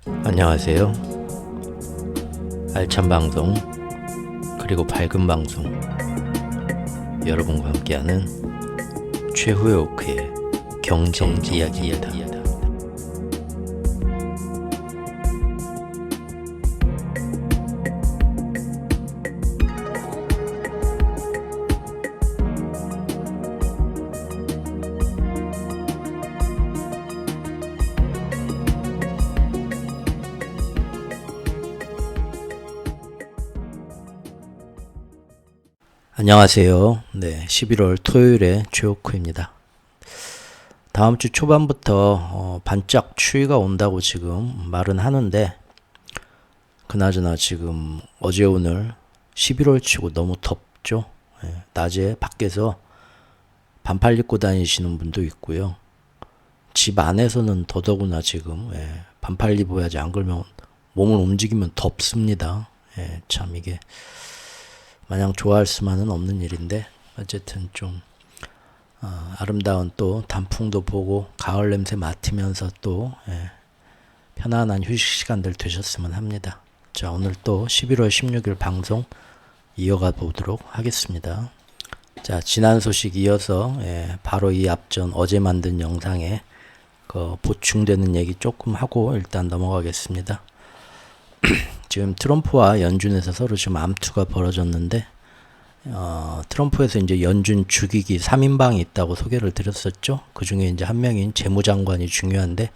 안녕하세요. 알찬 방송 그리고 밝은 방송 여러분과 함께하는 최후의 오크의 경제 이야기입니다. 안녕하세요. 11월 토요일에 최오크입니다. 다음 주 초반부터 반짝 추위가 온다고 지금 말은 하는데, 그나저나 지금 어제 오늘 11월 치고 너무 덥죠. 낮에 밖에서 반팔 입고 다니시는 분도 있고요. 집 안에서는 더더구나 지금 반팔 입어야지, 안 그러면 몸을 움직이면 덥습니다. 참 이게 마냥 좋아할 수만은 없는 일인데, 어쨌든 좀 아름다운 또 단풍도 보고 가을 냄새 맡으면서 또 편안한 휴식 시간들 되셨으면 합니다. 자, 오늘 또 11월 16일 방송 이어가 보도록 하겠습니다. 자, 지난 소식 이어서 바로 이 앞전 어제 만든 영상에 보충되는 얘기 조금 하고 일단 넘어가겠습니다. 지금 트럼프와 연준에서 서로 지금 암투가 벌어졌는데, 트럼프에서 이제 연준 죽이기 3인방이 있다고 소개를 드렸었죠. 그 중에 이제 한 명인 재무장관이 중요한데,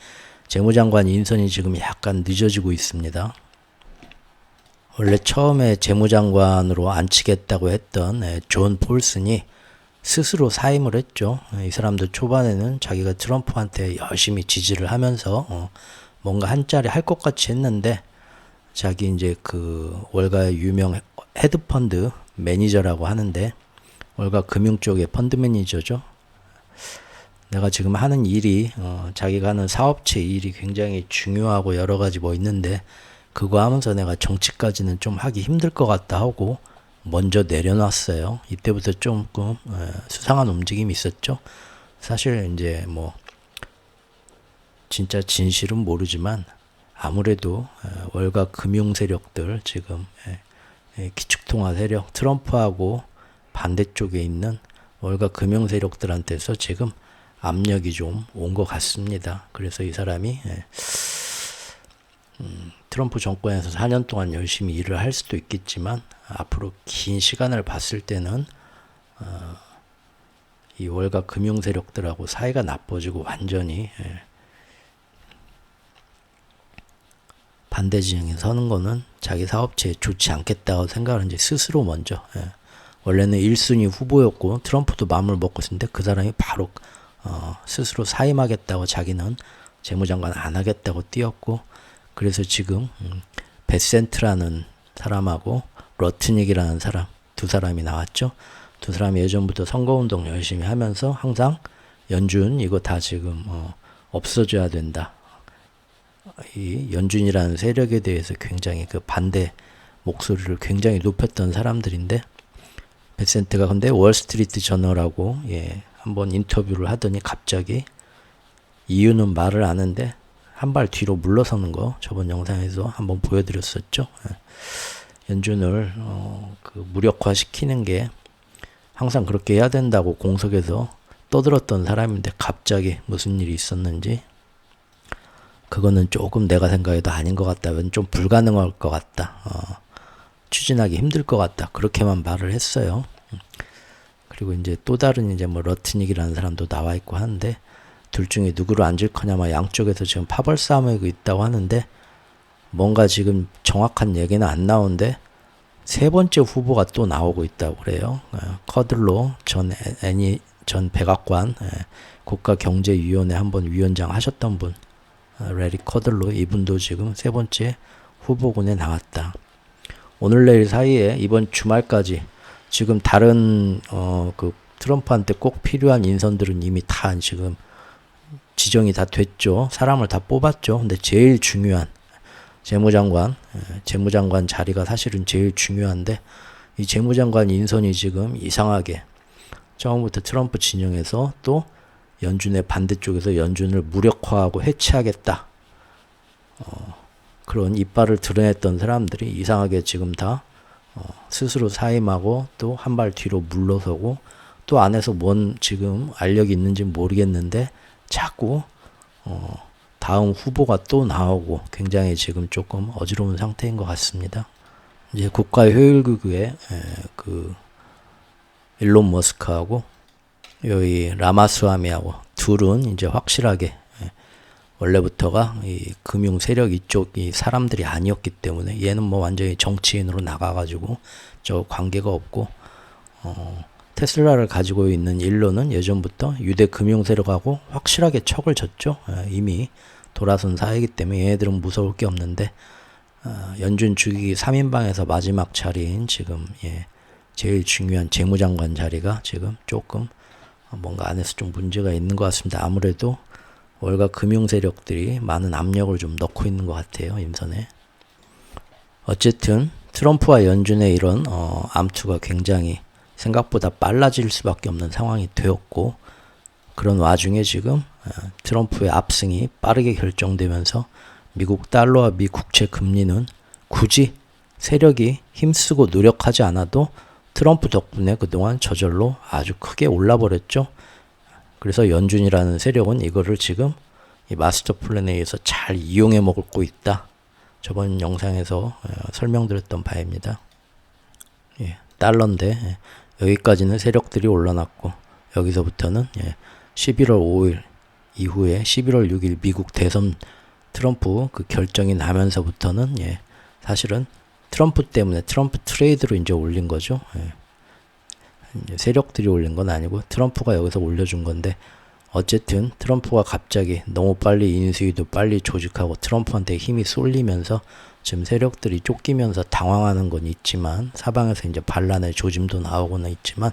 재무장관 인선이 지금 약간 늦어지고 있습니다. 원래 처음에 재무장관으로 앉히겠다고 했던 존 폴슨이 스스로 사임을 했죠. 이 사람도 초반에는 자기가 트럼프한테 열심히 지지를 하면서 뭔가 한 자리 할 것 같이 했는데, 자기 이제 그 월가의 유명 헤드펀드 매니저라고 하는데, 월가 금융 쪽의 펀드 매니저죠. 내가 지금 하는 일이 자기가 하는 사업체 일이 굉장히 중요하고 여러 가지 뭐 있는데, 그거 하면서 내가 정치까지는 좀 하기 힘들 것 같다 하고 먼저 내려놨어요. 이때부터 조금 수상한 움직임이 있었죠. 사실 이제 뭐 진짜 진실은 모르지만, 아무래도 월가 금융 세력들, 지금 기축통화 세력, 트럼프하고 반대쪽에 있는 월가 금융 세력들한테서 지금 압력이 좀 온 것 같습니다. 그래서 이 사람이 트럼프 정권에서 4년 동안 열심히 일을 할 수도 있겠지만, 앞으로 긴 시간을 봤을 때는 이 월가 금융 세력들하고 사이가 나빠지고 완전히 반대 진영에 서는 거는 자기 사업체에 좋지 않겠다고 생각을 이제 스스로 먼저, 원래는 1순위 후보였고 트럼프도 마음을 먹고 있었는데, 그 사람이 바로 스스로 사임하겠다고, 자기는 재무장관 안 하겠다고 뛰었고, 그래서 지금 베센트라는 사람하고 러트닉이라는 사람, 두 사람이 나왔죠. 두 사람이 예전부터 선거운동 열심히 하면서 항상 연준 이거 다 지금 없어져야 된다, 이 연준이라는 세력에 대해서 굉장히 그 반대 목소리를 굉장히 높였던 사람들인데, 베센트가 근데 월스트리트 저널하고 한번 인터뷰를 하더니 갑자기 이유는 말을 안 하는데 한 발 뒤로 물러서는 거 저번 영상에서 한번 보여드렸었죠. 연준을 그 무력화시키는 게 항상 그렇게 해야 된다고 공석에서 떠들었던 사람인데, 갑자기 무슨 일이 있었는지, 그거는 조금 내가 생각해도 아닌 것 같다, 좀 불가능할 것 같다, 추진하기 힘들 것 같다, 그렇게만 말을 했어요. 그리고 이제 또 다른 이제 뭐 러트닉이라는 사람도 나와 있고 하는데, 둘 중에 누구를 앉을 거냐만 양쪽에서 지금 파벌 싸움하고 있다고 하는데, 뭔가 지금 정확한 얘기는 안 나오는데 세 번째 후보가 또 나오고 있다고 그래요. 커들로 전 백악관 국가경제위원회 한번 위원장 하셨던 분, 레리 커들로, 이분도 지금 세 번째 후보군에 나왔다. 오늘 내일 사이에 이번 주말까지 지금 다른 그 트럼프한테 꼭 필요한 인선들은 이미 다 지금 지정이 다 됐죠. 사람을 다 뽑았죠. 근데 제일 중요한 재무장관 자리가 사실은 제일 중요한데, 이 재무장관 인선이 지금 이상하게 처음부터 트럼프 진영에서 또 연준의 반대쪽에서 연준을 무력화하고 해체하겠다, 그런 이빨을 드러냈던 사람들이 이상하게 지금 다 스스로 사임하고 또 한 발 뒤로 물러서고 또 안에서 뭔 지금 알력이 있는지 모르겠는데 자꾸 다음 후보가 또 나오고 굉장히 지금 조금 어지러운 상태인 것 같습니다. 이제 국가효율기구의 그 일론 머스크하고 여기 라마스와미하고 둘은 이제 확실하게 원래부터가 이 금융 세력 이쪽이 사람들이 아니었기 때문에 얘는 뭐 완전히 정치인으로 나가가지고 저 관계가 없고 테슬라를 가지고 있는 일론은 예전부터 유대 금융 세력하고 확실하게 척을 졌죠. 이미 돌아선 사이기 때문에 얘네들은 무서울 게 없는데 연준 주기 3인방에서 마지막 자리인 지금 제일 중요한 재무장관 자리가 지금 조금 뭔가 안에서 좀 문제가 있는 것 같습니다. 아무래도 월가 금융 세력들이 많은 압력을 좀 넣고 있는 것 같아요. 임선에. 어쨌든 트럼프와 연준의 이런 암투가 굉장히 생각보다 빨라질 수밖에 없는 상황이 되었고 그런 와중에 지금 트럼프의 압승이 빠르게 결정되면서 미국 달러와 미 국채 금리는 굳이 세력이 힘쓰고 노력하지 않아도 트럼프 덕분에 그동안 저절로 아주 크게 올라버렸죠. 그래서 연준이라는 세력은 이거를 지금 이 마스터 플랜에 의해서 잘 이용해 먹고 있다. 저번 영상에서 설명드렸던 바입니다. 달러인데 여기까지는 세력들이 올라놨고 여기서부터는 11월 5일 이후에 11월 6일 미국 대선 트럼프 그 결정이 나면서부터는 사실은 트럼프 때문에 트럼프 트레이드로 이제 올린 거죠. 세력들이 올린 건 아니고 트럼프가 여기서 올려준 건데 어쨌든 트럼프가 갑자기 너무 빨리 인수위도 빨리 조직하고 트럼프한테 힘이 쏠리면서 지금 세력들이 쫓기면서 당황하는 건 있지만 사방에서 이제 반란의 조짐도 나오고는 있지만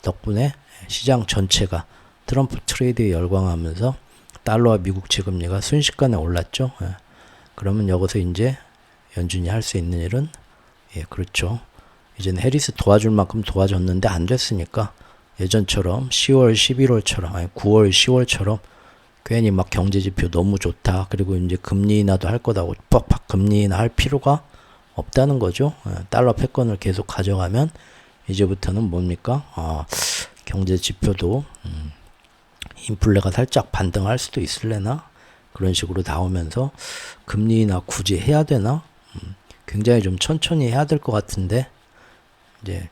덕분에 시장 전체가 트럼프 트레이드에 열광하면서 달러와 미국채 금리가 순식간에 올랐죠. 그러면 여기서 이제 연준이 할 수 있는 일은 그렇죠. 이제는 해리스 도와줄 만큼 도와줬는데 안 됐으니까 예전처럼 10월, 11월처럼 아니 9월, 10월처럼 괜히 막 경제지표 너무 좋다. 그리고 이제 금리 인하도 할 거다고 팍팍 금리 인하 할 필요가 없다는 거죠. 달러 패권을 계속 가져가면 이제부터는 뭡니까? 경제지표도 인플레가 살짝 반등할 수도 있을래나? 그런 식으로 나오면서 금리 인하 굳이 해야 되나? 굉장히 좀 천천히 해야 될 것 같은데 이제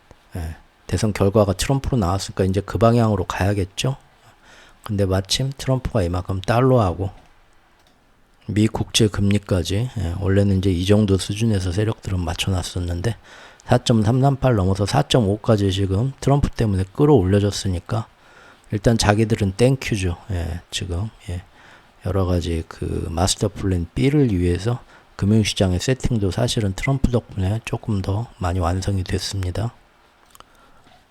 대선 결과가 트럼프로 나왔으니까 이제 그 방향으로 가야겠죠. 근데 마침 트럼프가 이만큼 달러하고 미 국채 금리까지 원래는 이제 이 정도 수준에서 세력들은 맞춰놨었는데 4.338 넘어서 4.5까지 지금 트럼프 때문에 끌어올려졌으니까 일단 자기들은 땡큐죠. 지금 여러 가지 그 마스터 플랜 B를 위해서 금융시장의 세팅도 사실은 트럼프 덕분에 조금 더 많이 완성이 됐습니다.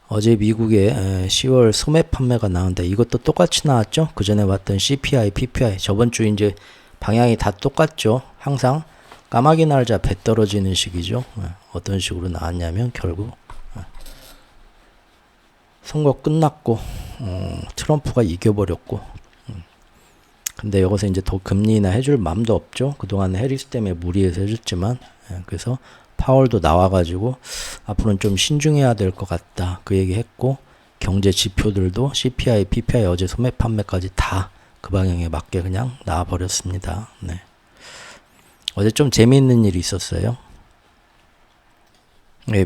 어제 미국의 10월 소매 판매가 나오는데 이것도 똑같이 나왔죠. 그 전에 봤던 CPI, PPI 저번 주 이제 방향이 다 똑같죠. 항상 까마귀 날자 배 떨어지는 식이죠. 어떤 식으로 나왔냐면 결국 선거 끝났고 트럼프가 이겨버렸고 근데 여기서 이제 더 금리나 해줄 맘도 없죠. 그동안 해리스 때문에 무리해서 해줬지만 그래서 파월도 나와가지고 앞으로는 좀 신중해야 될 것 같다 그 얘기 했고 경제 지표들도 CPI, PPI 어제 소매 판매까지 다 그 방향에 맞게 그냥 나와버렸습니다. 어제 좀 재미있는 일이 있었어요.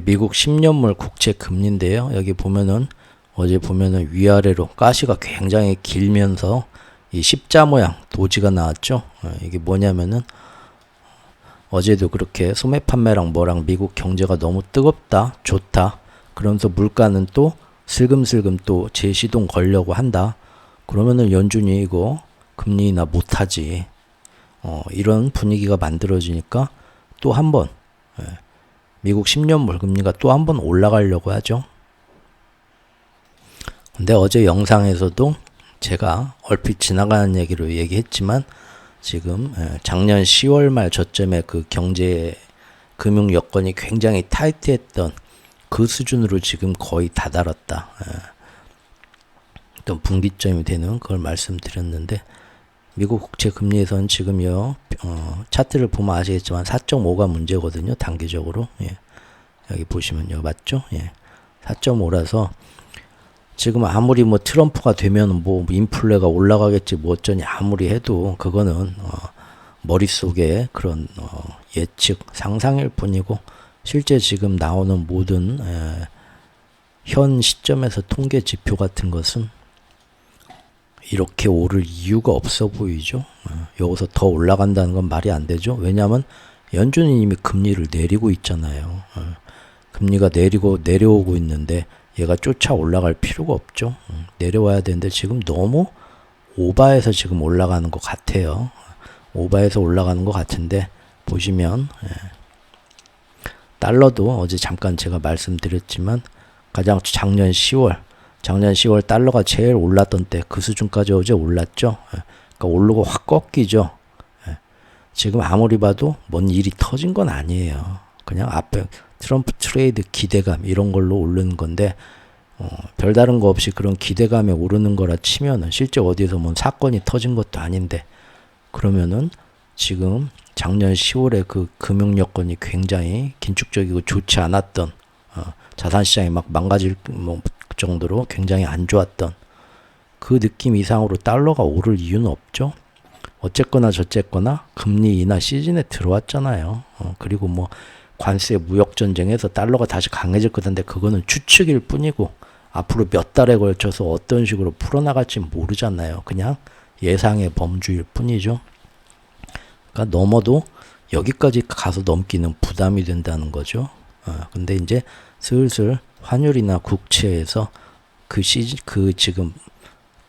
미국 10년물 국채 금리인데요. 여기 보면은 어제 보면은 위아래로 가시가 굉장히 길면서 이 십자 모양 도지가 나왔죠. 이게 뭐냐면은 어제도 그렇게 소매 판매랑 뭐랑 미국 경제가 너무 뜨겁다, 좋다. 그러면서 물가는 또 슬금슬금 또 재시동 걸려고 한다. 그러면은 연준이 이거 금리 인하 못하지. 이런 분위기가 만들어지니까 또 한 번 미국 10년물 금리가 또 한 번 올라가려고 하죠. 근데 어제 영상에서도 제가 얼핏 지나가는 얘기로 얘기했지만 지금 작년 10월 말 저점에 그 경제 금융 여건이 굉장히 타이트했던 그 수준으로 지금 거의 다다랐다. 어떤 분기점이 되는 그걸 말씀드렸는데 미국 국채 금리에서는 지금요, 차트를 보면 아시겠지만 4.5가 문제거든요, 단기적으로. 예. 여기 보시면요, 맞죠? 예. 4.5라서 지금 아무리 뭐 트럼프가 되면 뭐 인플레가 올라가겠지 뭐 어쩌니 아무리 해도 그거는 머릿속에 그런 예측, 상상일 뿐이고 실제 지금 나오는 모든 현 시점에서 통계 지표 같은 것은 이렇게 오를 이유가 없어 보이죠. 여기서 더 올라간다는 건 말이 안 되죠. 왜냐하면 연준이 이미 금리를 내리고 있잖아요. 금리가 내려오고 있는데 얘가 쫓아 올라갈 필요가 없죠. 내려와야 되는데 지금 너무 오바해서 지금 올라가는 것 같아요. 오바해서 올라가는 것 같은데 보시면 달러도 어제 잠깐 제가 말씀드렸지만 가장 작년 10월 달러가 제일 올랐던 때 그 수준까지 어제 올랐죠. 그러니까 오르고 확 꺾이죠. 지금 아무리 봐도 뭔 일이 터진 건 아니에요. 그냥 앞에 트럼프 트레이드 기대감 이런 걸로 오르는 건데 별다른 거 없이 그런 기대감에 오르는 거라 치면은 실제 어디에서 뭔 사건이 터진 것도 아닌데 그러면은 지금 작년 10월에 그 금융 여건이 굉장히 긴축적이고 좋지 않았던 자산시장이 막 망가질 정도로 굉장히 안 좋았던 그 느낌 이상으로 달러가 오를 이유는 없죠. 어쨌거나 저쨌거나 금리 인하 시즌에 들어왔잖아요. 그리고 뭐 관세 무역 전쟁에서 달러가 다시 강해질 거던데 그거는 추측일 뿐이고 앞으로 몇 달에 걸쳐서 어떤 식으로 풀어나갈지 모르잖아요. 그냥 예상의 범주일 뿐이죠. 그러니까 넘어도 여기까지 가서 넘기는 부담이 된다는 거죠. 근데 이제 슬슬 환율이나 국채에서 그 지금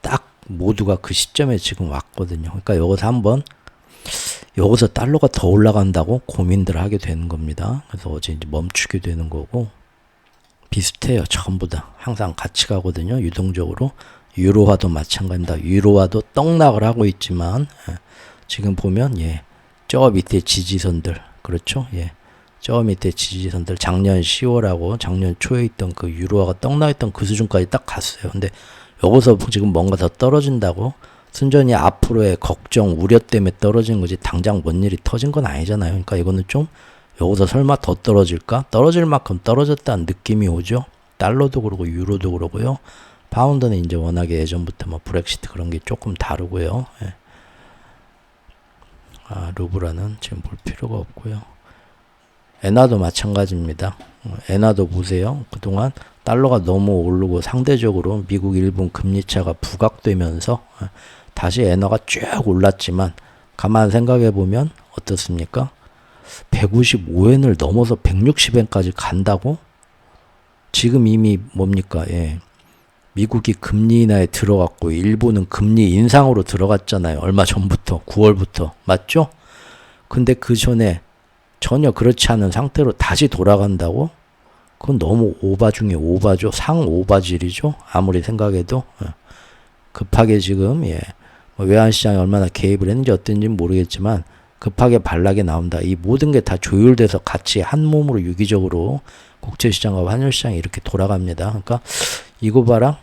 딱 모두가 그 시점에 지금 왔거든요. 그러니까 여기서 달러가 더 올라간다고 고민들 하게 되는 겁니다. 그래서 어제 이제 멈추게 되는 거고 비슷해요. 전부 다 항상 같이 가거든요. 유동적으로 유로화도 마찬가지입니다. 유로화도 떡락을 하고 있지만 지금 보면 저 밑에 지지선들 그렇죠. 저 밑에 지지선들 작년 10월하고 작년 초에 있던 그 유로화가 떡나있던 그 수준까지 딱 갔어요. 근데 여기서 지금 뭔가 더 떨어진다고 순전히 앞으로의 걱정, 우려 때문에 떨어지는 거지 당장 뭔 일이 터진 건 아니잖아요. 그러니까 이거는 좀 여기서 설마 더 떨어질까? 떨어질 만큼 떨어졌다는 느낌이 오죠. 달러도 그러고 유로도 그러고요. 파운드는 이제 워낙에 예전부터 뭐 브렉시트 그런 게 조금 다르고요. 루브라는 지금 볼 필요가 없고요. 엔화도 마찬가지입니다. 엔화도 보세요. 그동안 달러가 너무 오르고 상대적으로 미국 일본 금리차가 부각되면서 다시 엔화가 쭉 올랐지만 가만 생각해 보면 어떻습니까? 155엔을 넘어서 160엔까지 간다고? 지금 이미 뭡니까? 미국이 금리 인하에 들어갔고 일본은 금리 인상으로 들어갔잖아요. 얼마 전부터 9월부터 맞죠? 근데 그 전에 전혀 그렇지 않은 상태로 다시 돌아간다고? 그건 너무 오바 중에 오바죠. 상오바질이죠. 아무리 생각해도 급하게 지금 외환시장이 얼마나 개입을 했는지 어땠는지 모르겠지만 급하게 반락이 나온다. 이 모든 게 다 조율돼서 같이 한 몸으로 유기적으로 국제시장과 환율시장이 이렇게 돌아갑니다. 그러니까 이거 봐라.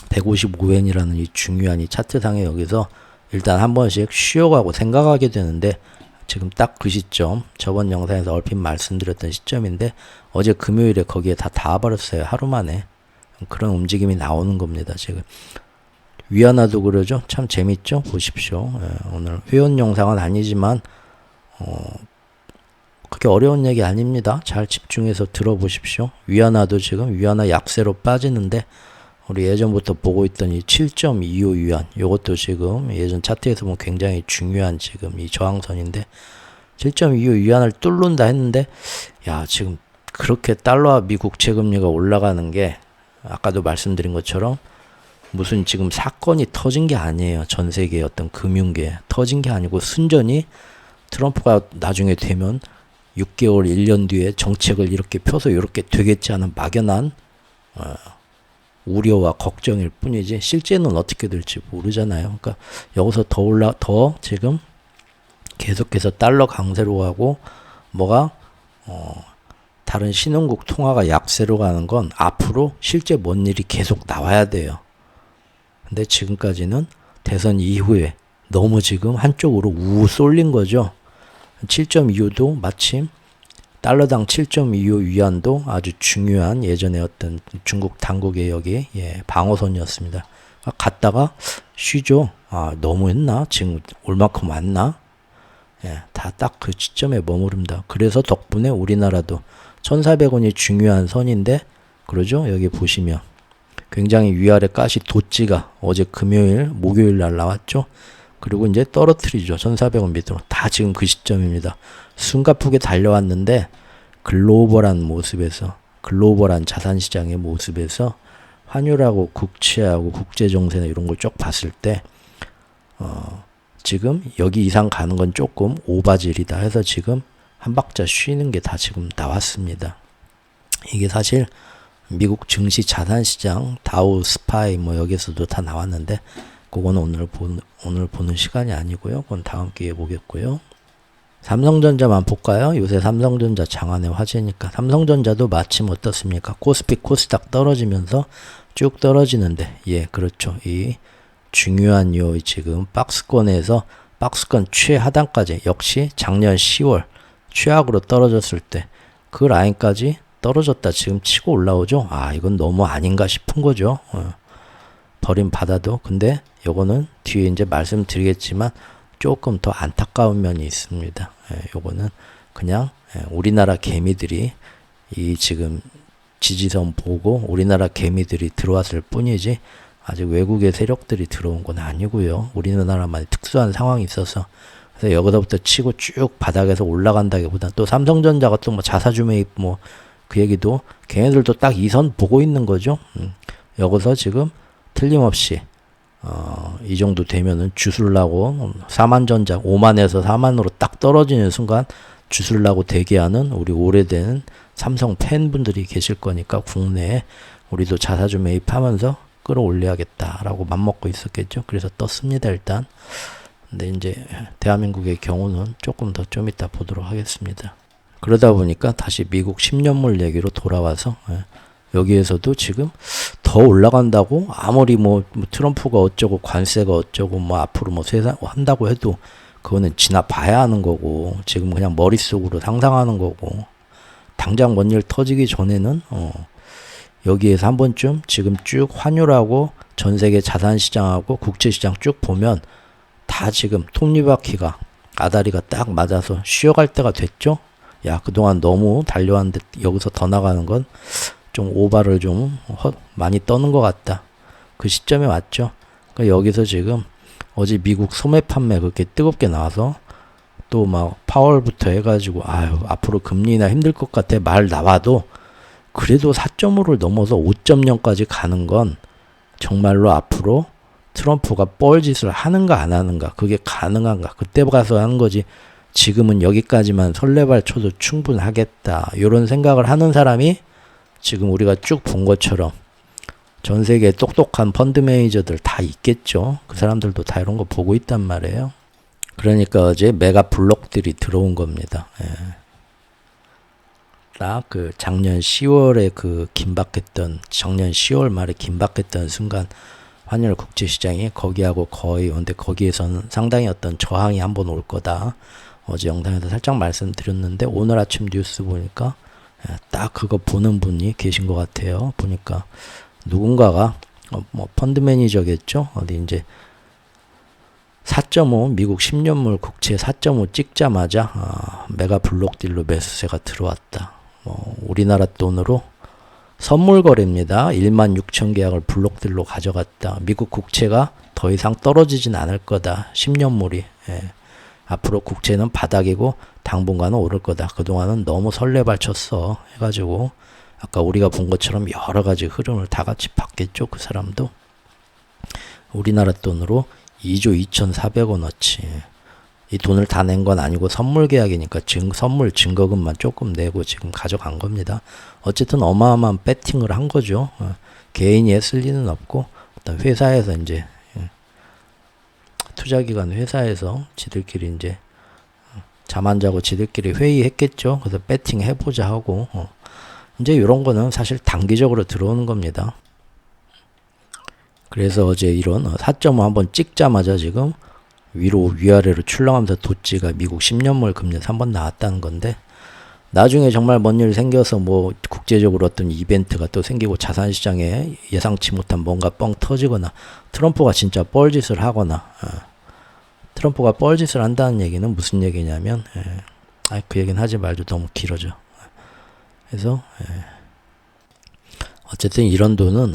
155엔이라는 이 중요한 이 차트상에 여기서 일단 한 번씩 쉬어가고 생각하게 되는데 지금 딱 그 시점 저번 영상에서 얼핏 말씀드렸던 시점인데 어제 금요일에 거기에 다 닿아버렸어요. 하루 만에. 그런 움직임이 나오는 겁니다. 지금 위안화도 그러죠. 참 재밌죠. 보십시오. 오늘 회원 영상은 아니지만 그렇게 어려운 얘기 아닙니다. 잘 집중해서 들어보십시오. 위안화도 지금 위안화 약세로 빠지는데 우리 예전부터 보고 있던 이 7.25 위안 요것도 지금 예전 차트에서 보면 굉장히 중요한 지금 이 저항선인데 7.25 위안을 뚫는다 했는데 지금 그렇게 달러와 미국 채금리가 올라가는 게 아까도 말씀드린 것처럼 무슨 지금 사건이 터진 게 아니에요. 전 세계의 어떤 금융계에 터진 게 아니고 순전히 트럼프가 나중에 되면 6개월 1년 뒤에 정책을 이렇게 펴서 이렇게 되겠지 하는 막연한 우려와 걱정일 뿐이지 실제는 어떻게 될지 모르잖아요. 그러니까 여기서 더 지금 계속해서 달러 강세로 가고 뭐가 다른 신흥국 통화가 약세로 가는 건 앞으로 실제 뭔 일이 계속 나와야 돼요. 근데 지금까지는 대선 이후에 너무 지금 한쪽으로 우 쏠린 거죠. 7.25도 마침 달러당 7.25 위안도 아주 중요한 예전에 어떤 중국 당국의 여기 방어선이었습니다. 갔다가 쉬죠. 아, 너무 했나? 지금 올 만큼 왔나? 다 딱 그 시점에 머무릅니다. 그래서 덕분에 우리나라도 1,400원이 중요한 선인데, 그러죠? 여기 보시면 굉장히 위아래 가시 돋지가 어제 금요일, 목요일 날 나왔죠. 그리고 이제 떨어뜨리죠. 1,400원 밑으로. 다 지금 그 시점입니다. 숨가쁘게 달려왔는데 글로벌한 모습에서, 글로벌한 자산시장의 모습에서 환율하고 국채하고 국제정세나 이런 걸 쭉 봤을 때 지금 여기 이상 가는 건 조금 오바질이다 해서 지금 한 박자 쉬는 게 다 지금 나왔습니다. 이게 사실 미국 증시 자산시장 다우 스파이 뭐 여기서도 다 나왔는데 그거는 오늘 보는 시간이 아니고요. 그건 다음 기회에 보겠고요. 삼성전자만 볼까요? 요새 삼성전자 장안의 화제니까. 삼성전자도 마침 어떻습니까? 코스피 코스닥 떨어지면서 쭉 떨어지는데, 그렇죠. 이 중요한 요 지금 박스권에서 박스권 최하단까지 역시 작년 10월 최악으로 떨어졌을 때 그 라인까지 떨어졌다 지금 치고 올라오죠. 아, 이건 너무 아닌가 싶은 거죠. 버림받아도. 근데 요거는 뒤에 이제 말씀드리겠지만 조금 더 안타까운 면이 있습니다. 요거는 그냥 우리나라 개미들이 이 지금 지지선 보고 우리나라 개미들이 들어왔을 뿐이지 아직 외국의 세력들이 들어온 건 아니고요. 우리나라만의 특수한 상황이 있어서 그래서 여기서부터 치고 쭉 바닥에서 올라간다기보다 또 삼성전자가 또 뭐 자사주 매입 뭐 그 얘기도 걔네들도 딱 이 선 보고 있는 거죠. 여기서 지금 틀림없이 이 정도 되면은 주술라고 4만전자 5만에서 4만으로 딱 떨어지는 순간 주술라고 대기하는 우리 오래된 삼성 팬분들이 계실 거니까 국내에 우리도 자사주 매입하면서 끌어올려야겠다라고 맘먹고 있었겠죠. 그래서 떴습니다 일단. 근데 이제 대한민국의 경우는 조금 더 좀 이따 보도록 하겠습니다. 그러다 보니까 다시 미국 10년물 얘기로 돌아와서 여기에서도 지금 더 올라간다고 아무리 뭐 트럼프가 어쩌고 관세가 어쩌고 뭐 앞으로 뭐 세상 한다고 해도 그거는 지나봐야 하는 거고 지금 그냥 머릿속으로 상상하는 거고 당장 뭔 일 터지기 전에는 여기에서 한 번쯤 지금 쭉 환율하고 전 세계 자산시장하고 국제시장 쭉 보면 다 지금 톱니바퀴가 아다리가 딱 맞아서 쉬어갈 때가 됐죠. 야, 그동안 너무 달려왔는데 여기서 더 나가는 건 좀 오바를 좀 많이 떠는 것 같다. 그 시점에 왔죠. 그러니까 여기서 지금 어제 미국 소매 판매 그렇게 뜨겁게 나와서 또 막 파월부터 해가지고 아유 앞으로 금리나 힘들 것 같아 말 나와도 그래도 4.5를 넘어서 5.0까지 가는 건 정말로 앞으로 트럼프가 뻘짓을 하는가 안 하는가 그게 가능한가 그때 가서 하는 거지. 지금은 여기까지만 설레발 쳐도 충분하겠다 이런 생각을 하는 사람이 지금 우리가 쭉 본 것처럼 전 세계 똑똑한 펀드 매니저들 다 있겠죠. 그 사람들도 다 이런 거 보고 있단 말이에요. 그러니까 어제 메가 블록들이 들어온 겁니다. 딱 그 작년 10월에 그 긴박했던 작년 10월 말에 긴박했던 순간 환율 국제시장이 거기하고 거의 근데 거기에서는 상당히 어떤 저항이 한번 올 거다. 어제 영상에서 살짝 말씀드렸는데 오늘 아침 뉴스 보니까 딱 그거 보는 분이 계신 것 같아요. 보니까 누군가가 뭐 펀드 매니저겠죠. 어디 이제 4.5 미국 10년물 국채 4.5 찍자마자 메가 블록딜로 매수세가 들어왔다. 우리나라 돈으로 선물 거래입니다. 16,000 계약을 블록딜로 가져갔다. 미국 국채가 더 이상 떨어지진 않을 거다. 10년물이. 앞으로 국채는 바닥이고 당분간은 오를 거다. 그동안은 너무 설레발쳤어 해가지고 아까 우리가 본 것처럼 여러 가지 흐름을 다 같이 봤겠죠. 그 사람도 우리나라 돈으로 2조 2,400원어치 이 돈을 다 낸 건 아니고 선물 계약이니까 선물 증거금만 조금 내고 지금 가져간 겁니다. 어쨌든 어마어마한 배팅을 한 거죠. 개인이 했을 리는 없고 어떤 회사에서 이제 투자기관 회사에서 지들끼리 이제 잠 안 자고 지들끼리 회의했겠죠. 그래서 배팅 해보자 하고 이제 이런 거는 사실 단기적으로 들어오는 겁니다. 그래서 어제 이런 4.5 한번 찍자마자 지금 위아래로 출렁하면서 도지가 미국 10년물 금리 3번 나왔다는 건데, 나중에 정말 뭔 일 생겨서 뭐 국제적으로 어떤 이벤트가 또 생기고 자산시장에 예상치 못한 뭔가 뻥 터지거나 트럼프가 진짜 뻘짓을 하거나, 트럼프가 뻘짓을 한다는 얘기는 무슨 얘기냐면, 그 얘기는 하지 말죠. 너무 길어져. 그래서 어쨌든 이런 돈은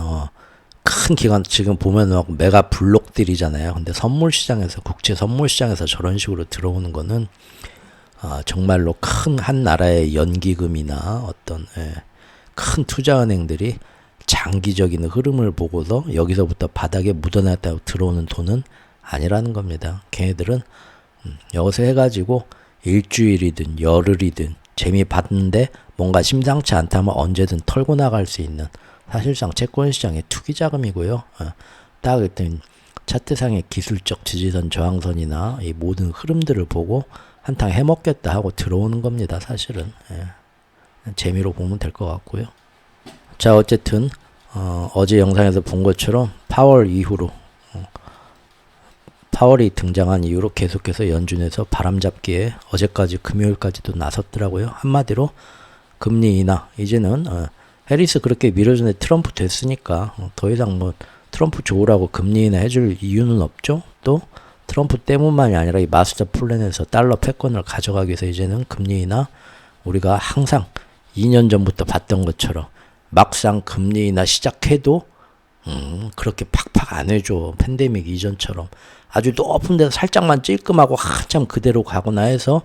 큰 기관, 지금 보면 막 메가 블록들이잖아요. 근데 선물시장에서, 국제 선물시장에서 저런 식으로 들어오는 거는 정말로 큰 한 나라의 연기금이나 어떤 큰 투자은행들이 장기적인 흐름을 보고서 여기서부터 바닥에 묻어놨다고 들어오는 돈은 아니라는 겁니다. 걔네들은 여기서 해가지고 일주일이든 열흘이든 재미 봤는데 뭔가 심상치 않다면 언제든 털고 나갈 수 있는, 사실상 채권시장의 투기자금이고요. 딱 일단 차트상의 기술적 지지선 저항선이나 이 모든 흐름들을 보고 한탕 해먹겠다 하고 들어오는 겁니다. 사실은 재미로 보면 될 것 같고요. 자, 어쨌든 어제 영상에서 본 것처럼 파월 이후로 파월이 등장한 이후로 계속해서 연준에서 바람잡기에 어제까지 금요일까지도 나섰더라고요. 한마디로 금리 인하, 이제는 해리스 그렇게 밀어주는데 트럼프 됐으니까 더 이상 뭐 트럼프 좋으라고 금리 인하 해줄 이유는 없죠. 또 트럼프 때문만이 아니라 이 마스터 플랜에서 달러 패권을 가져가기 위해서 이제는 금리 인하, 우리가 항상 2년 전부터 봤던 것처럼 막상 금리 인하 시작해도 그렇게 팍팍 안 해줘. 팬데믹 이전처럼 아주 높은 데서 살짝만 찔끔하고 한참 그대로 가거나 해서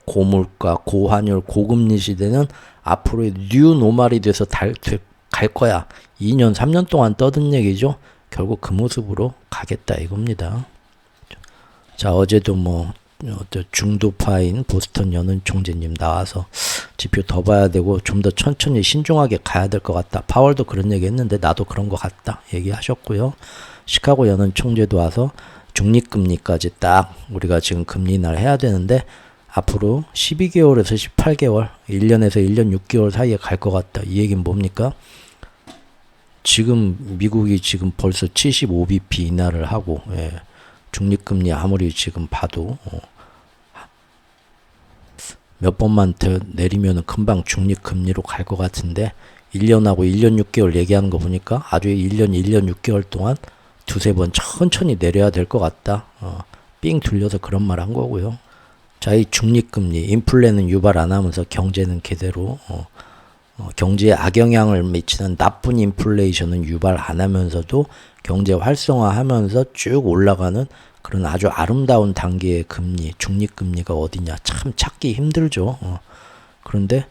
고물가, 고환율, 고금리 시대는 앞으로의 뉴 노멀이 돼서 갈 거야. 2년, 3년 동안 떠든 얘기죠. 결국 그 모습으로 가겠다 이겁니다. 자, 어제도 뭐 중도파인 보스턴 연은 총재님 나와서 지표 더 봐야 되고 좀 더 천천히 신중하게 가야 될 것 같다. 파월도 그런 얘기 했는데 나도 그런 것 같다 얘기하셨고요. 시카고 연은 총재도 와서 중립금리까지 딱 우리가 지금 금리 인하를 해야 되는데 앞으로 12개월에서 18개월, 1년에서 1년 6개월 사이에 갈 것 같다. 이 얘기는 뭡니까? 지금 미국이 지금 벌써 75bp 인하를 하고, 중립금리 아무리 지금 봐도 몇 번만 더 내리면은 금방 중립금리로 갈 것 같은데 1년하고 1년 6개월 얘기하는 거 보니까 아주 1년 6개월 동안 두세 번 천천히 내려야 될 것 같다. 삥 둘려서 그런 말 한 거고요. 자, 이 중립금리, 인플레는 유발 안 하면서 경제는 그대로 경제에 악영향을 미치는 나쁜 인플레이션은 유발 안 하면서도 경제 활성화하면서 쭉 올라가는 그런 아주 아름다운 단계의 금리, 중립금리가 어디냐 참 찾기 힘들죠. 그런데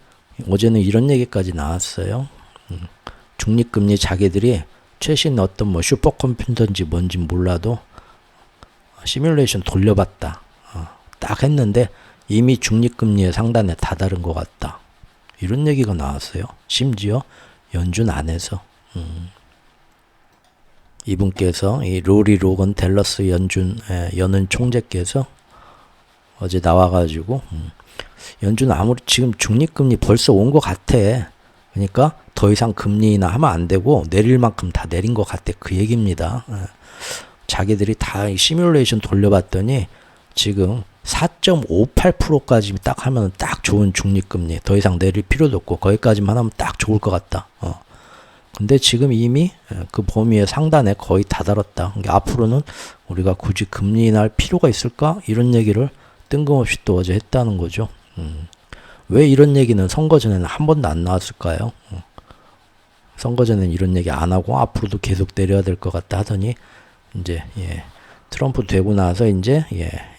어제는 이런 얘기까지 나왔어요. 중립금리 자기들이 최신 어떤 뭐 슈퍼컴퓨터인지 뭔지 몰라도 시뮬레이션 돌려봤다. 딱 했는데 이미 중립금리의 상단에 다다른 것 같다. 이런 얘기가 나왔어요. 심지어 연준 안에서. 이분께서 이 로리 로건 댈러스 연은 총재께서 어제 나와가지고 연준 아무리 지금 중립금리 벌써 온 것 같아. 그러니까 더 이상 금리 인하 하면 안 되고 내릴 만큼 다 내린 것 같아. 그 얘기입니다. 자기들이 다 시뮬레이션 돌려봤더니 지금 4.58%까지 딱 하면 딱 좋은 중립금리. 더 이상 내릴 필요도 없고 거기까지만 하면 딱 좋을 것 같다. 근데 지금 이미 그 범위의 상단에 거의 다다랐다. 그러니까 앞으로는 우리가 굳이 금리 인하할 필요가 있을까? 이런 얘기를 뜬금없이 또 어제 했다는 거죠. 왜 이런 얘기는 선거 전에는 한 번도 안 나왔을까요? 선거 전에는 이런 얘기 안 하고 앞으로도 계속 내려야 될 것 같다 하더니 이제 트럼프 되고 나서 이제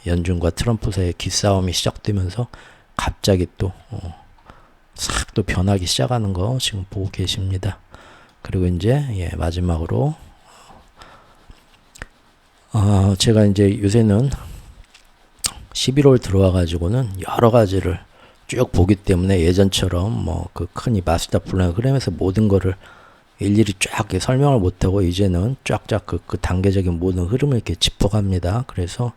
연준과 트럼프 사이의 기싸움이 시작되면서 갑자기 또 싹 또 변하기 시작하는 거 지금 보고 계십니다. 그리고 이제 마지막으로 제가 이제 요새는 11월 들어와 가지고는 여러 가지를 쭉 보기 때문에 예전처럼 뭐 그 큰 이 마스터 플랜 흐름에서 모든 거를 일일이 쫙 설명을 못하고 이제는 쫙쫙 그 단계적인 모든 흐름을 이렇게 짚어갑니다. 그래서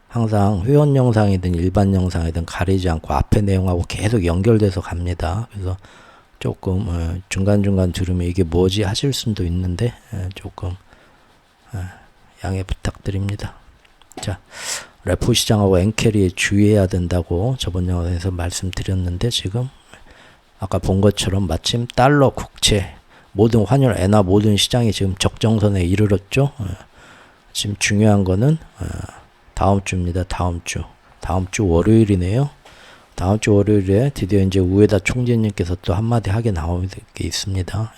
항상 회원 영상이든 일반 영상이든 가리지 않고 앞에 내용하고 계속 연결돼서 갑니다. 그래서 조금 중간중간 들으면 이게 뭐지 하실 수도 있는데 조금 양해 부탁드립니다. 자, 레포 시장하고 엔캐리에 주의해야 된다고 저번 영상에서 말씀드렸는데, 지금 아까 본 것처럼 마침 달러, 국채, 모든 환율, 엔화 모든 시장이 지금 적정선에 이르렀죠. 지금 중요한 거는 다음 주입니다. 다음 주 월요일이네요. 다음 주 월요일에 드디어 이제 우에다 총재님께서 또 한마디 하게 나오게 있습니다.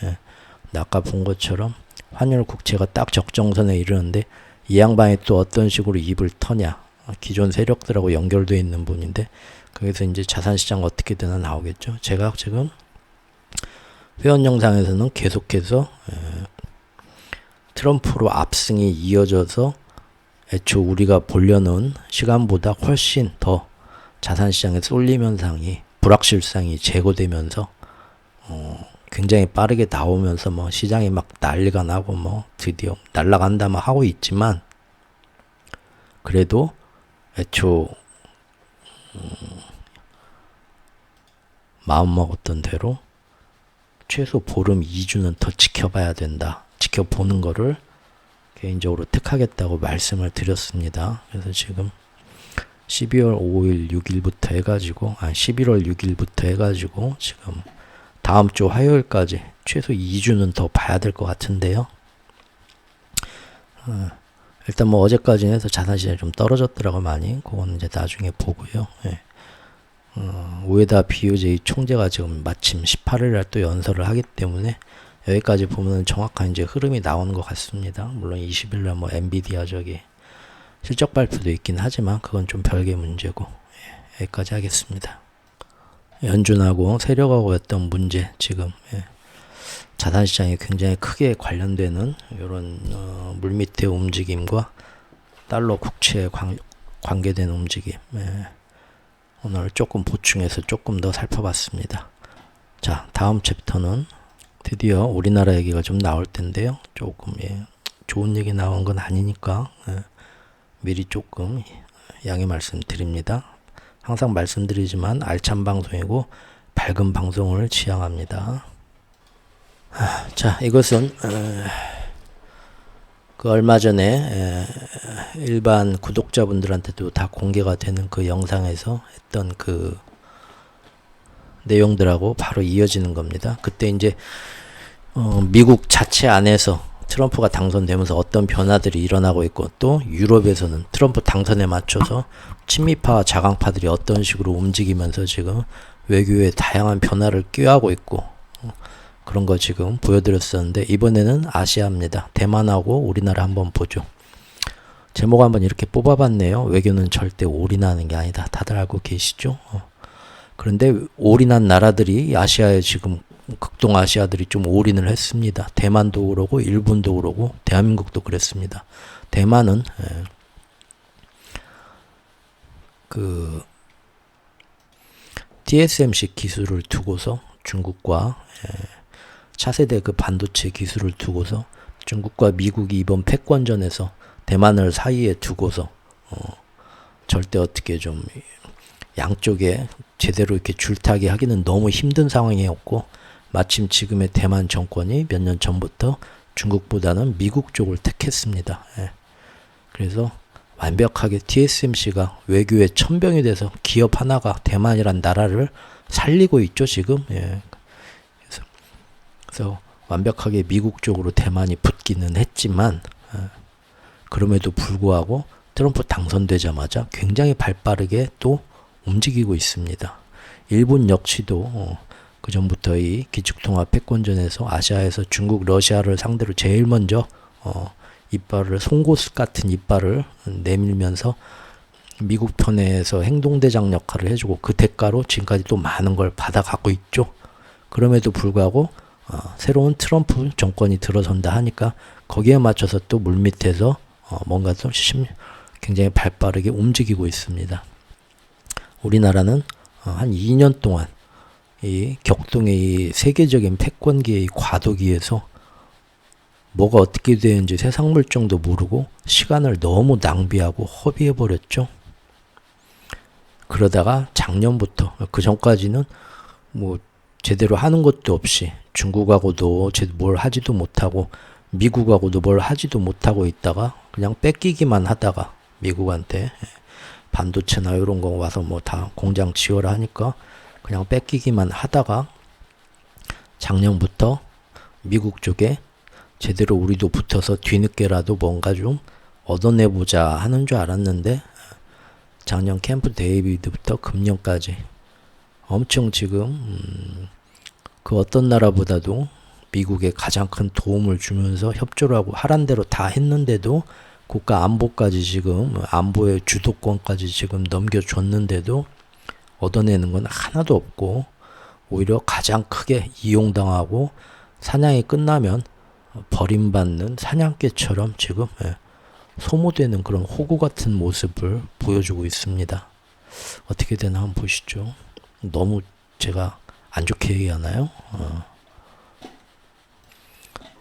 아까 본 것처럼 환율 국채가 딱 적정선에 이르는데 이 양반이 또 어떤 식으로 입을 터냐. 기존 세력들하고 연결되어 있는 분인데, 거기서 이제 자산시장 어떻게 되나 나오겠죠. 제가 지금 회원 영상에서는 계속해서 트럼프로 압승이 이어져서 애초 우리가 보려는 시간보다 훨씬 더 자산시장의 쏠림 현상이, 불확실성이 제거되면서 굉장히 빠르게 나오면서 뭐 시장이 막 난리가 나고 뭐 드디어 날아간다 막 하고 있지만, 그래도 애초 마음먹었던 대로 최소 보름 2주는 더 지켜봐야 된다. 지켜보는 거를 개인적으로 택하겠다고 말씀을 드렸습니다. 그래서 지금 12월 5일, 6일부터 해가지고, 11월 6일부터 해가지고, 지금 다음 주 화요일까지 최소 2주는 더 봐야 될 것 같은데요. 일단 뭐 어제까지 해서 자산시장이 좀 떨어졌더라고 많이. 그건 이제 나중에 보고요. 우에다 BOJ 총재가 지금 마침 18일날 또 연설을 하기 때문에 여기까지 보면 정확한 이제 흐름이 나오는 것 같습니다. 물론 20일날 뭐 엔비디아 저기 실적 발표도 있긴 하지만 그건 좀 별개 문제고, 여기까지 하겠습니다. 연준하고 세력하고 했던 문제, 지금 자산시장에 굉장히 크게 관련되는 이런 물밑의 움직임과 달러 국채에 관계된 움직임, 오늘 조금 보충해서 조금 더 살펴봤습니다. 자, 다음 챕터는 드디어 우리나라 얘기가 좀 나올 텐데요. 조금 좋은 얘기 나온 건 아니니까 미리 조금 양해 말씀드립니다. 항상 말씀드리지만 알찬 방송이고 밝은 방송을 지향합니다. 자, 이것은 그 얼마 전에 일반 구독자분들한테도 다 공개가 되는 그 영상에서 했던 그 내용들하고 바로 이어지는 겁니다. 그때 이제 미국 자체 안에서 트럼프가 당선되면서 어떤 변화들이 일어나고 있고, 또 유럽에서는 트럼프 당선에 맞춰서 친미파와 자강파들이 어떤 식으로 움직이면서 지금 외교에 다양한 변화를 꾀하고 있고, 그런 거 지금 보여드렸었는데, 이번에는 아시아입니다. 대만하고 우리나라 한번 보죠. 제목 한번 이렇게 뽑아봤네요. 외교는 절대 올인하는 게 아니다. 다들 알고 계시죠? 그런데 올인한 나라들이 아시아에 지금 극동아시아들이 좀 올인을 했습니다. 대만도 그러고 일본도 그러고 대한민국도 그랬습니다. 대만은 그 TSMC 기술을 두고서 중국과 차세대 그 반도체 기술을 두고서 중국과 미국이 이번 패권전에서 대만을 사이에 두고서 절대 어떻게 좀 양쪽에 제대로 이렇게 줄타기 하기는 너무 힘든 상황이었고, 마침 지금의 대만 정권이 몇 년 전부터 중국보다는 미국 쪽을 택했습니다. 그래서 완벽하게 TSMC가 외교의 천병이 돼서 기업 하나가 대만이란 나라를 살리고 있죠, 지금. 그래서 완벽하게 미국 쪽으로 대만이 붙기는 했지만, 그럼에도 불구하고 트럼프 당선되자마자 굉장히 발빠르게 또 움직이고 있습니다. 일본 역시도 그 전부터 이 기축통합 패권전에서 아시아에서 중국, 러시아를 상대로 제일 먼저 이빨을, 송곳 같은 이빨을 내밀면서 미국 편에서 행동대장 역할을 해주고, 그 대가로 지금까지 또 많은 걸 받아가고 있죠. 그럼에도 불구하고 새로운 트럼프 정권이 들어선다 하니까 거기에 맞춰서 또 물밑에서 뭔가 좀 굉장히 발빠르게 움직이고 있습니다. 우리나라는 한 2년 동안 이 격동의 이 세계적인 패권기의 과도기에서 뭐가 어떻게 되는지 세상 물정도 모르고 시간을 너무 낭비하고 허비해버렸죠. 그러다가 작년부터, 그 전까지는 뭐 제대로 하는 것도 없이 중국하고도 뭘 하지도 못하고 미국하고도 뭘 하지도 못하고 있다가 그냥 뺏기기만 하다가 미국한테 반도체나 이런 거 와서 뭐 다 공장 지어라 하니까 그냥 뺏기기만 하다가 작년부터 미국 쪽에 제대로 우리도 붙어서 뒤늦게라도 뭔가 좀 얻어내보자 하는 줄 알았는데 작년 캠프 데이비드부터 금년까지 엄청 지금 그 어떤 나라보다도 미국에 가장 큰 도움을 주면서 협조를 하고 하란 대로 다 했는데도 국가 안보까지 지금 안보의 주도권까지 지금 넘겨줬는데도 얻어내는 건 하나도 없고 오히려 가장 크게 이용당하고 사냥이 끝나면 버림받는 사냥개처럼 지금 소모되는 그런 호구 같은 모습을 보여주고 있습니다. 어떻게 되나 한번 보시죠. 너무 제가 안 좋게 얘기하나요?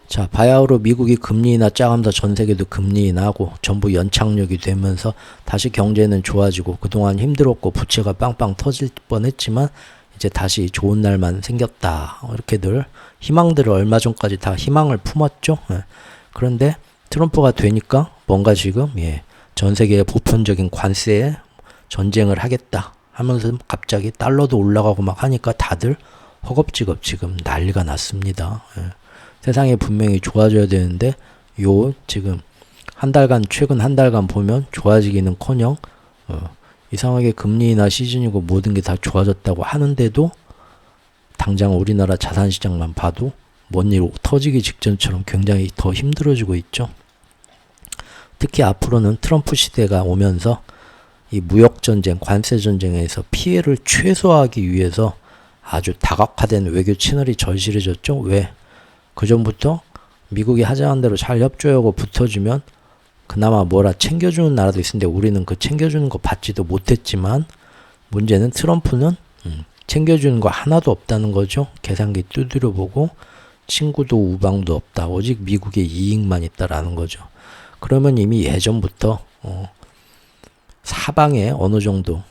자, 바야흐로 미국이 금리 인하 짜면서 전 세계도 금리 인하고 전부 연착륙이 되면서 다시 경제는 좋아지고 그동안 힘들었고 부채가 빵빵 터질 뻔했지만 이제 다시 좋은 날만 생겼다. 이렇게들 희망들을 얼마 전까지 다 희망을 품었죠. 그런데 트럼프가 되니까 뭔가 지금 전 세계의 보편적인 관세에 전쟁을 하겠다 하면서 갑자기 달러도 올라가고 막 하니까 다들 허겁지겁 지금 난리가 났습니다. 세상이 분명히 좋아져야 되는데 지금 최근 한 달간 보면 좋아지기는커녕 이상하게 금리 인하 시즌이고 모든 게 다 좋아졌다고 하는데도 당장 우리나라 자산시장만 봐도 뭔 일 터지기 직전처럼 굉장히 더 힘들어지고 있죠. 특히 앞으로는 트럼프 시대가 오면서 이 무역전쟁, 관세전쟁에서 피해를 최소화하기 위해서 아주 다각화된 외교 채널이 절실해졌죠. 왜? 그전부터 미국이 하자는 대로 잘 협조하고 붙어주면 그나마 뭐라 챙겨주는 나라도 있는데 우리는 그 챙겨주는 거 받지도 못했지만 문제는 트럼프는 챙겨주는 거 하나도 없다는 거죠. 계산기 두드려 보고 친구도 우방도 없다. 오직 미국의 이익만 있다라는 거죠. 그러면 이미 예전부터 사방에 어느 정도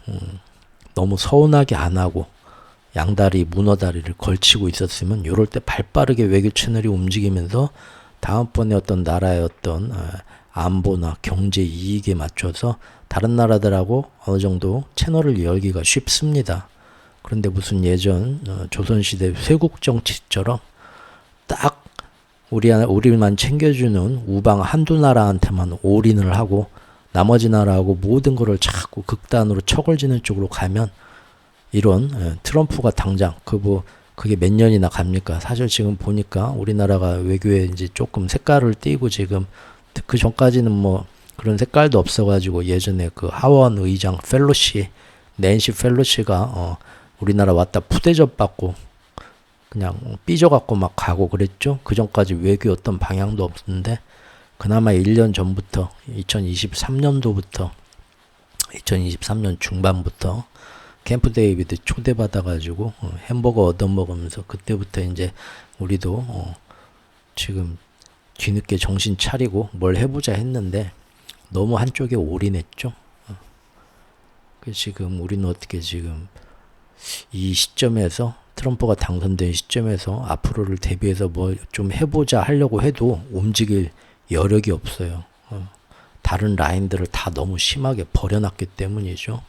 너무 서운하게 안 하고 양다리, 문어다리를 걸치고 있었으면 이럴 때 발빠르게 외교 채널이 움직이면서 다음번에 어떤 나라의 어떤 안보나 경제 이익에 맞춰서 다른 나라들하고 어느 정도 채널을 열기가 쉽습니다. 그런데 무슨 예전 조선시대 쇄국 정치처럼 딱 우리만 챙겨주는 우방 한두 나라한테만 올인을 하고 나머지 나라하고 모든 거를 자꾸 극단으로 척을 지는 쪽으로 가면 이런 트럼프가 당장 그게 몇 년이나 갑니까? 사실 지금 보니까 우리나라가 외교에 이제 조금 색깔을 띠고 지금 그 전까지는 뭐 그런 색깔도 없어가지고 예전에 그 하원 의장 낸시 펠로시가 우리나라 왔다 푸대접 받고 그냥 삐져갖고 막 가고 그랬죠. 그 전까지 외교 어떤 방향도 없었는데 그나마 1년 전부터 2023년도부터 2023년 중반부터 캠프 데이비드 초대받아가지고 햄버거 얻어먹으면서 그때부터 이제 우리도 지금 뒤늦게 정신 차리고 뭘 해보자 했는데 너무 한쪽에 올인했죠. 지금 우리는 어떻게 지금 이 시점에서 트럼프가 당선된 시점에서 앞으로를 대비해서 뭐 좀 해보자 하려고 해도 움직일 여력이 없어요. 다른 라인들을 다 너무 심하게 버려놨기 때문이죠.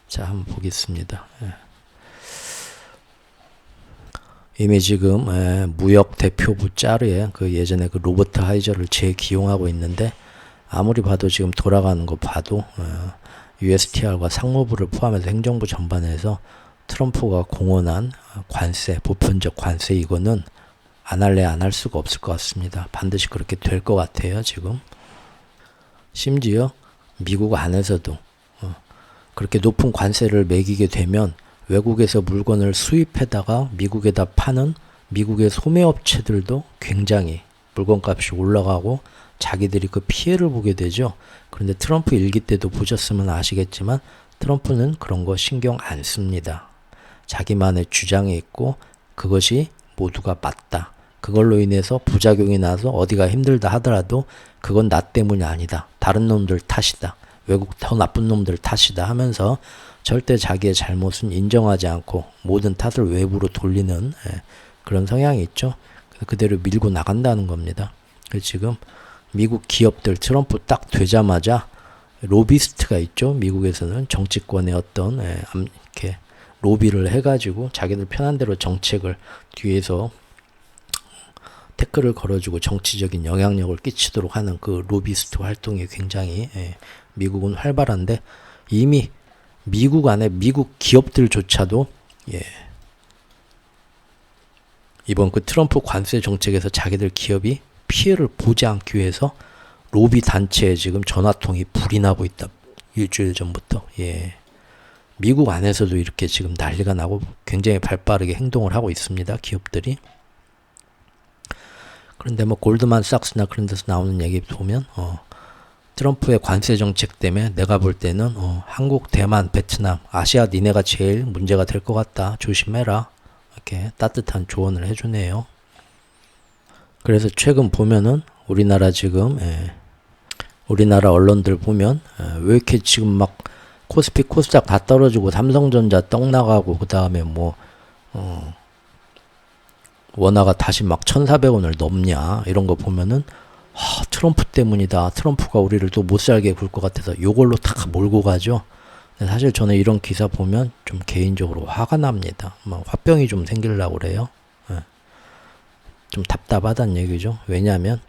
자, 한번 보겠습니다. 이미 지금 무역 대표부 자르에 그 예전에 그 로버트 하이저를 재기용하고 있는데 아무리 봐도 지금 돌아가는 거 봐도 USTR과 상무부를 포함해서 행정부 전반에서 트럼프가 공언한 관세, 보편적 관세 이거는 안 할래 안 할 수가 없을 것 같습니다. 반드시 그렇게 될 것 같아요, 지금. 심지어 미국 안에서도 그렇게 높은 관세를 매기게 되면 외국에서 물건을 수입해다가 미국에다 파는 미국의 소매업체들도 굉장히 물건값이 올라가고 자기들이 그 피해를 보게 되죠. 그런데 트럼프 일기 때도 보셨으면 아시겠지만 트럼프는 그런 거 신경 안 씁니다. 자기만의 주장이 있고 그것이 모두가 맞다. 그걸로 인해서 부작용이 나서 어디가 힘들다 하더라도 그건 나 때문이 아니다. 다른 놈들 탓이다. 외국 더 나쁜 놈들 탓이다 하면서 절대 자기의 잘못은 인정하지 않고 모든 탓을 외부로 돌리는 그런 성향이 있죠. 그대로 밀고 나간다는 겁니다. 지금 미국 기업들 트럼프 딱 되자마자 로비스트가 있죠. 미국에서는 정치권의 어떤 이렇게 로비를 해가지고 자기들 편한 대로 정책을 뒤에서 태클을 걸어주고 정치적인 영향력을 끼치도록 하는 그 로비스트 활동이 굉장히 미국은 활발한데 이미 미국 안에 미국 기업들조차도 이번 그 트럼프 관세 정책에서 자기들 기업이 피해를 보지 않기 위해서 로비 단체에 지금 전화통이 불이 나고 있다. 일주일 전부터. 미국 안에서도 이렇게 지금 난리가 나고 굉장히 발빠르게 행동을 하고 있습니다. 기업들이. 그런데 뭐 골드만삭스나 그런 데서 나오는 얘기 보면 트럼프의 관세 정책 때문에 내가 볼 때는 한국, 대만, 베트남, 아시아 니네가 제일 문제가 될 것 같다. 조심해라. 이렇게 따뜻한 조언을 해주네요. 그래서 최근 보면은 우리나라 지금 우리나라 언론들 보면 왜 이렇게 지금 막 코스피 코스닥 다 떨어지고 삼성전자 떡 나가고 그 다음에 뭐 원화가 다시 막 1,400원을 넘냐 이런 거 보면은 트럼프 때문이다. 트럼프가 우리를 또 못 살게 굴 것 같아서 요걸로 다 몰고 가죠. 근데 사실 저는 이런 기사 보면 좀 개인적으로 화가 납니다. 막 화병이 좀 생기려고 그래요. 좀 답답하다는 얘기죠. 왜냐하면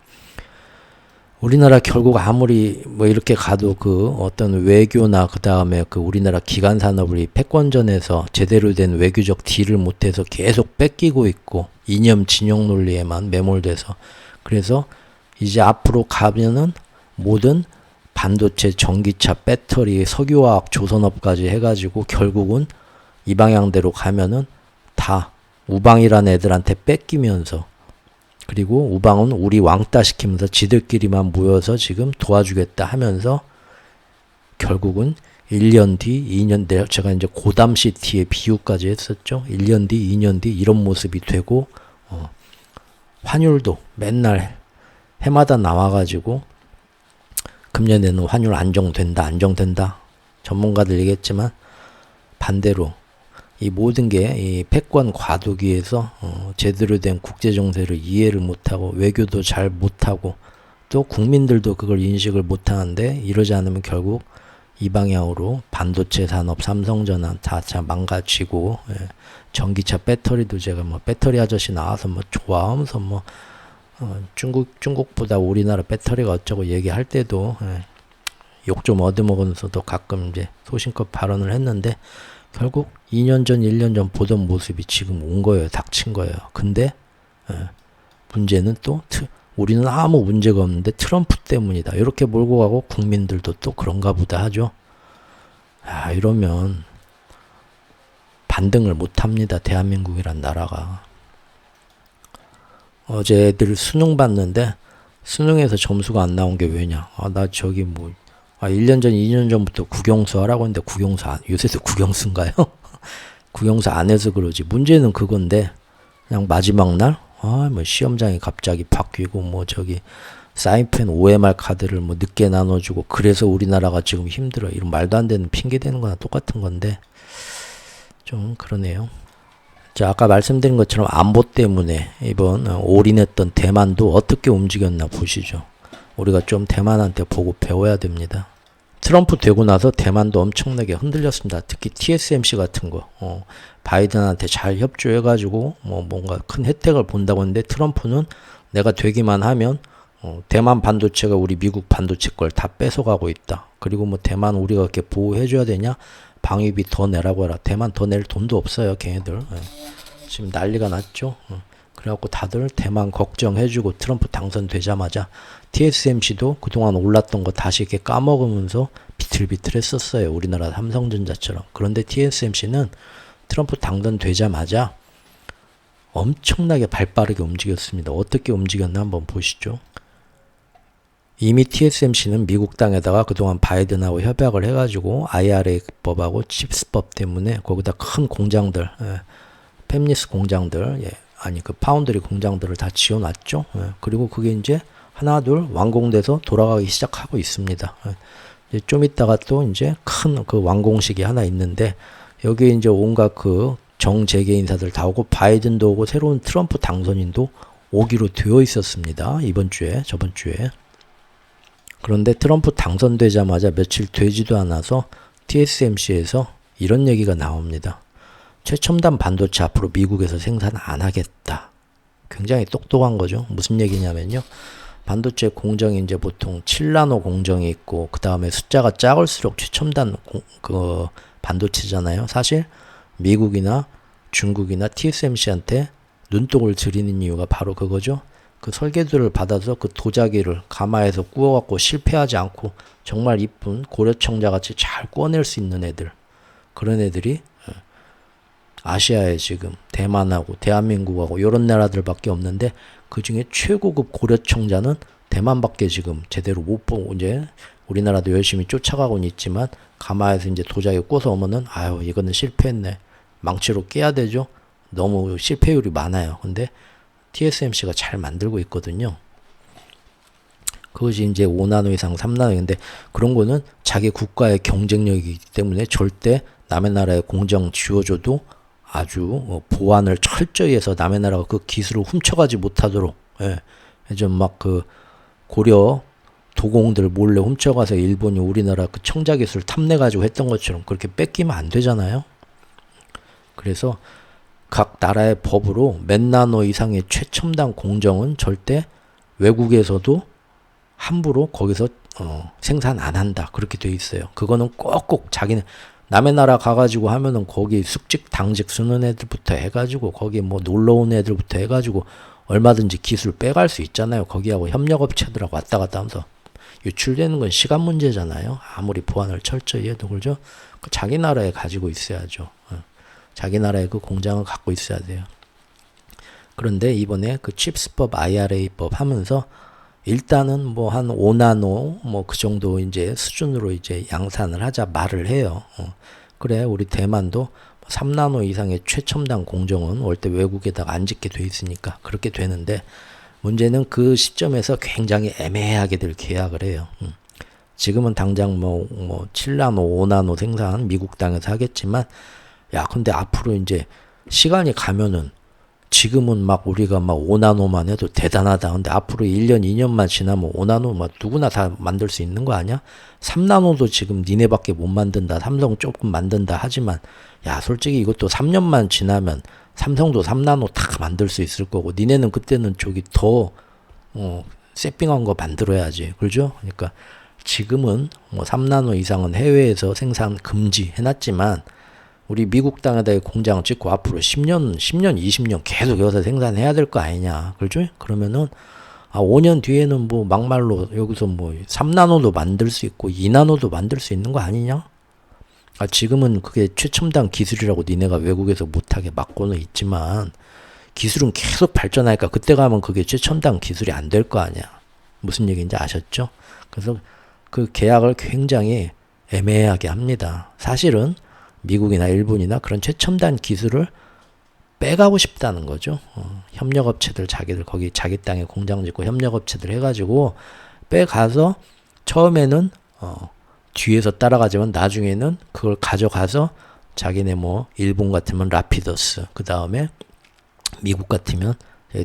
우리나라 결국 아무리 뭐 이렇게 가도 그 어떤 외교나 그 다음에 그 우리나라 기간 산업을 패권전에서 제대로 된 외교적 딜을 못해서 계속 뺏기고 있고 이념 진영 논리에만 매몰돼서 그래서 이제 앞으로 가면은 모든 반도체, 전기차, 배터리, 석유화학, 조선업까지 해가지고 결국은 이 방향대로 가면은 다 우방이라는 애들한테 뺏기면서 그리고 우방은 우리 왕따 시키면서 지들끼리만 모여서 지금 도와주겠다 하면서 결국은 1년 뒤, 2년 뒤 제가 이제 고담시티의 비유까지 했었죠. 1년 뒤, 2년 뒤 이런 모습이 되고 환율도 맨날 해마다 나와가지고 금년에는 환율 안정된다. 전문가들 얘기했지만 반대로 이 모든 게 이 패권 과도기에서 제대로 된 국제 정세를 이해를 못하고 외교도 잘 못하고 또 국민들도 그걸 인식을 못하는데 이러지 않으면 결국 이 방향으로 반도체 산업, 삼성전화 다 망가지고 전기차 배터리도 제가 뭐 배터리 아저씨 나와서 뭐 좋아하면서 뭐 중국보다 우리나라 배터리가 어쩌고 얘기할 때도 욕 좀 얻어먹으면서도 가끔 이제 소신껏 발언을 했는데 결국 2년 전, 1년 전 보던 모습이 지금 온 거예요. 닥친 거예요. 근데 문제는 또 우리는 아무 문제가 없는데 트럼프 때문이다. 이렇게 몰고 가고 국민들도 또 그런가 보다 하죠. 이러면 반등을 못합니다. 대한민국이란 나라가. 어제 애들 수능 봤는데 수능에서 점수가 안 나온 게 왜냐. 나 저기 뭐 1년 전, 2년 전부터 국영수 하라고 했는데 국영수 요새도 국영수인가요? 국영수 안 해서 그러지. 문제는 그건데 그냥 마지막 날 뭐 시험장이 갑자기 바뀌고 뭐 저기 사인펜 OMR 카드를 뭐 늦게 나눠주고 그래서 우리나라가 지금 힘들어. 이런 말도 안 되는 핑계 대는 거나 똑같은 건데 좀 그러네요. 자, 아까 말씀드린 것처럼 안보 때문에 이번 올인했던 대만도 어떻게 움직였나 보시죠. 우리가 좀 대만한테 보고 배워야 됩니다. 트럼프 되고 나서 대만도 엄청나게 흔들렸습니다. 특히 TSMC 같은 거 바이든한테 잘 협조해가지고 뭐 뭔가 큰 혜택을 본다고 했는데 트럼프는 내가 되기만 하면 대만 반도체가 우리 미국 반도체 걸 다 뺏어가고 있다. 그리고 뭐 대만 우리가 이렇게 보호해줘야 되냐? 방위비 더 내라고 해라. 대만 더 낼 돈도 없어요, 걔네들. 지금 난리가 났죠. 그래갖고 다들 대만 걱정해주고 트럼프 당선되자마자 TSMC도 그동안 올랐던 거 다시 이렇게 까먹으면서 비틀비틀했었어요. 우리나라 삼성전자처럼. 그런데 TSMC는 트럼프 당선되자마자 엄청나게 발빠르게 움직였습니다. 어떻게 움직였나 한번 보시죠. 이미 TSMC는 미국 땅에다가 그동안 바이든하고 협약을 해가지고 IRA법하고 칩스법 때문에 거기다 큰 공장들, 팹리스 공장들, 그 파운드리 공장들을 다 지어놨죠. 그리고 그게 이제 하나둘 완공돼서 돌아가기 시작하고 있습니다. 이제 좀 있다가 또 이제 큰 그 완공식이 하나 있는데 여기에 이제 온갖 그 정재계 인사들 다 오고 바이든도 오고 새로운 트럼프 당선인도 오기로 되어 있었습니다. 이번 주에, 저번 주에. 그런데 트럼프 당선되자마자 며칠 되지도 않아서 TSMC에서 이런 얘기가 나옵니다. 최첨단 반도체 앞으로 미국에서 생산 안 하겠다. 굉장히 똑똑한 거죠. 무슨 얘기냐면요. 반도체 공정이 이제 보통 7나노 공정이 있고 그 다음에 숫자가 작을수록 최첨단 반도체잖아요. 사실 미국이나 중국이나 TSMC한테 눈독을 들이는 이유가 바로 그거죠. 그 설계도를 받아서 그 도자기를 가마에서 구워갖고 실패하지 않고 정말 이쁜 고려청자 같이 잘 구워낼 수 있는 애들, 그런 애들이 아시아에 지금 대만하고 대한민국하고 이런 나라들밖에 없는데 그 중에 최고급 고려청자는 대만밖에 지금 제대로 못 보고, 이제 우리나라도 열심히 쫓아가고는 있지만 가마에서 이제 도자기 구워서 오면은 아유 이거는 실패했네, 망치로 깨야 되죠. 너무 실패율이 많아요. 근데 TSMC가 잘 만들고 있거든요. 그것이 이제 5나노 이상 3나노. 근데 그런 거는 자기 국가의 경쟁력이기 때문에 절대 남의 나라의 공정 쥐어줘도 아주 보안을 철저히 해서 남의 나라가 그 기술을 훔쳐가지 못하도록, 좀 막 그 고려 도공들 몰래 훔쳐가서 일본이 우리나라 그 청자 기술 탐내가지고 했던 것처럼 그렇게 뺏기면 안 되잖아요. 그래서 각 나라의 법으로 몇 나노 이상의 최첨단 공정은 절대 외국에서도 함부로 거기서 생산 안 한다. 그렇게 돼 있어요. 그거는 꼭꼭 자기는 남의 나라 가가지고 하면은 거기 숙직 당직 쓰는 애들부터 해가지고 거기 뭐 놀러 온 애들부터 해가지고 얼마든지 기술 빼갈 수 있잖아요. 거기하고 협력업체들하고 왔다 갔다 하면서 유출되는 건 시간 문제잖아요. 아무리 보안을 철저히 해도. 그죠? 자기 나라에 가지고 있어야죠. 자기 나라의 그 공장을 갖고 있어야 돼요. 그런데 이번에 그 칩스법 IRA법 하면서 일단은 뭐 한 5나노 뭐 그 정도 이제 수준으로 이제 양산을 하자 말을 해요. 그래 우리 대만도 3나노 이상의 최첨단 공정은 원래 외국에다가 안 짓게 돼 있으니까 그렇게 되는데, 문제는 그 시점에서 굉장히 애매하게들 계약을 해요. 지금은 당장 뭐 7나노, 5나노 생산 미국 땅에서 하겠지만, 야 근데 앞으로 이제 시간이 가면은 지금은 막 우리가 막 5나노만 해도 대단하다. 근데 앞으로 1년, 2년만 지나면 5나노 막 누구나 다 만들 수 있는 거 아니야? 3나노도 지금 니네밖에 못 만든다. 삼성 조금 만든다 하지만, 야 솔직히 이것도 3년만 지나면 삼성도 3나노 다 만들 수 있을 거고, 니네는 그때는 저기 더 세핑한 거 만들어야지. 그렇죠? 그러니까 지금은 뭐 3나노 이상은 해외에서 생산 금지 해놨지만 우리 미국 땅에다 공장을 짓고 앞으로 10년, 20년 계속 여기서 생산해야 될 거 아니냐. 그렇죠? 그러면은 5년 뒤에는 뭐 막말로 여기서 뭐 3나노도 만들 수 있고 2나노도 만들 수 있는 거 아니냐? 지금은 그게 최첨단 기술이라고 니네가 외국에서 못하게 막고는 있지만 기술은 계속 발전하니까 그때 가면 그게 최첨단 기술이 안 될 거 아니야. 무슨 얘기인지 아셨죠? 그래서 그 계약을 굉장히 애매하게 합니다. 사실은 미국이나 일본이나 그런 최첨단 기술을 빼가고 싶다는 거죠. 협력업체들 자기들 거기 자기 땅에 공장 짓고 협력업체들 해가지고 빼가서 처음에는 뒤에서 따라가지만 나중에는 그걸 가져가서 자기네 뭐 일본 같으면 라피더스, 그 다음에 미국 같으면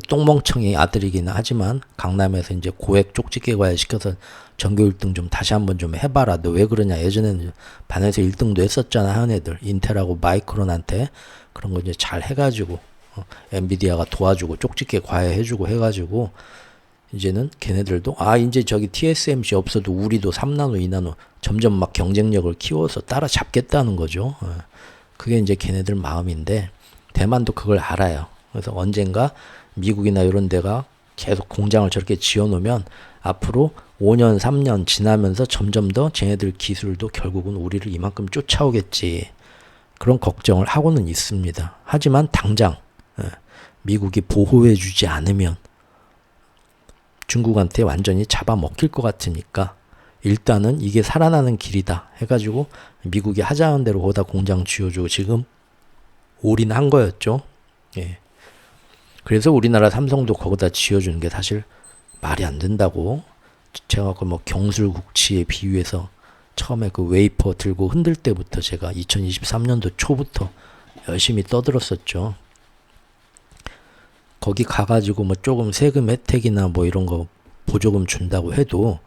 똥멍청이 아들이긴 하지만 강남에서 이제 고액 쪽집게 과외 시켜서 전교 1등 좀 다시 한번 좀 해봐라. 너 왜 그러냐. 예전에는 반에서 1등도 했었잖아. 한 애들. 인텔하고 마이크론한테 그런 거 이제 잘 해가지고 엔비디아가 도와주고 쪽집게 과외 해주고 해가지고 이제는 걔네들도 이제 저기 TSMC 없어도 우리도 3나노, 2나노 점점 막 경쟁력을 키워서 따라잡겠다는 거죠. 그게 이제 걔네들 마음인데 대만도 그걸 알아요. 그래서 언젠가 미국이나 이런 데가 계속 공장을 저렇게 지어놓으면 앞으로 5년, 3년 지나면서 점점 더 쟤네들 기술도 결국은 우리를 이만큼 쫓아오겠지. 그런 걱정을 하고는 있습니다. 하지만 당장 미국이 보호해주지 않으면 중국한테 완전히 잡아먹힐 것 같으니까 일단은 이게 살아나는 길이다 해가지고 미국이 하자는 대로 거기다 공장 지어주고 지금 올인한 거였죠. 예. 그래서 우리나라 삼성도 거기다 지어주는 게 사실 말이 안 된다고, 제가 그 뭐 경술국치에 비유해서 처음에 그 웨이퍼 들고 흔들 때부터 제가 2023년도 초부터 열심히 떠들었었죠. 거기 가가지고 뭐 조금 세금 혜택이나 뭐 이런 거 보조금 준다고 해도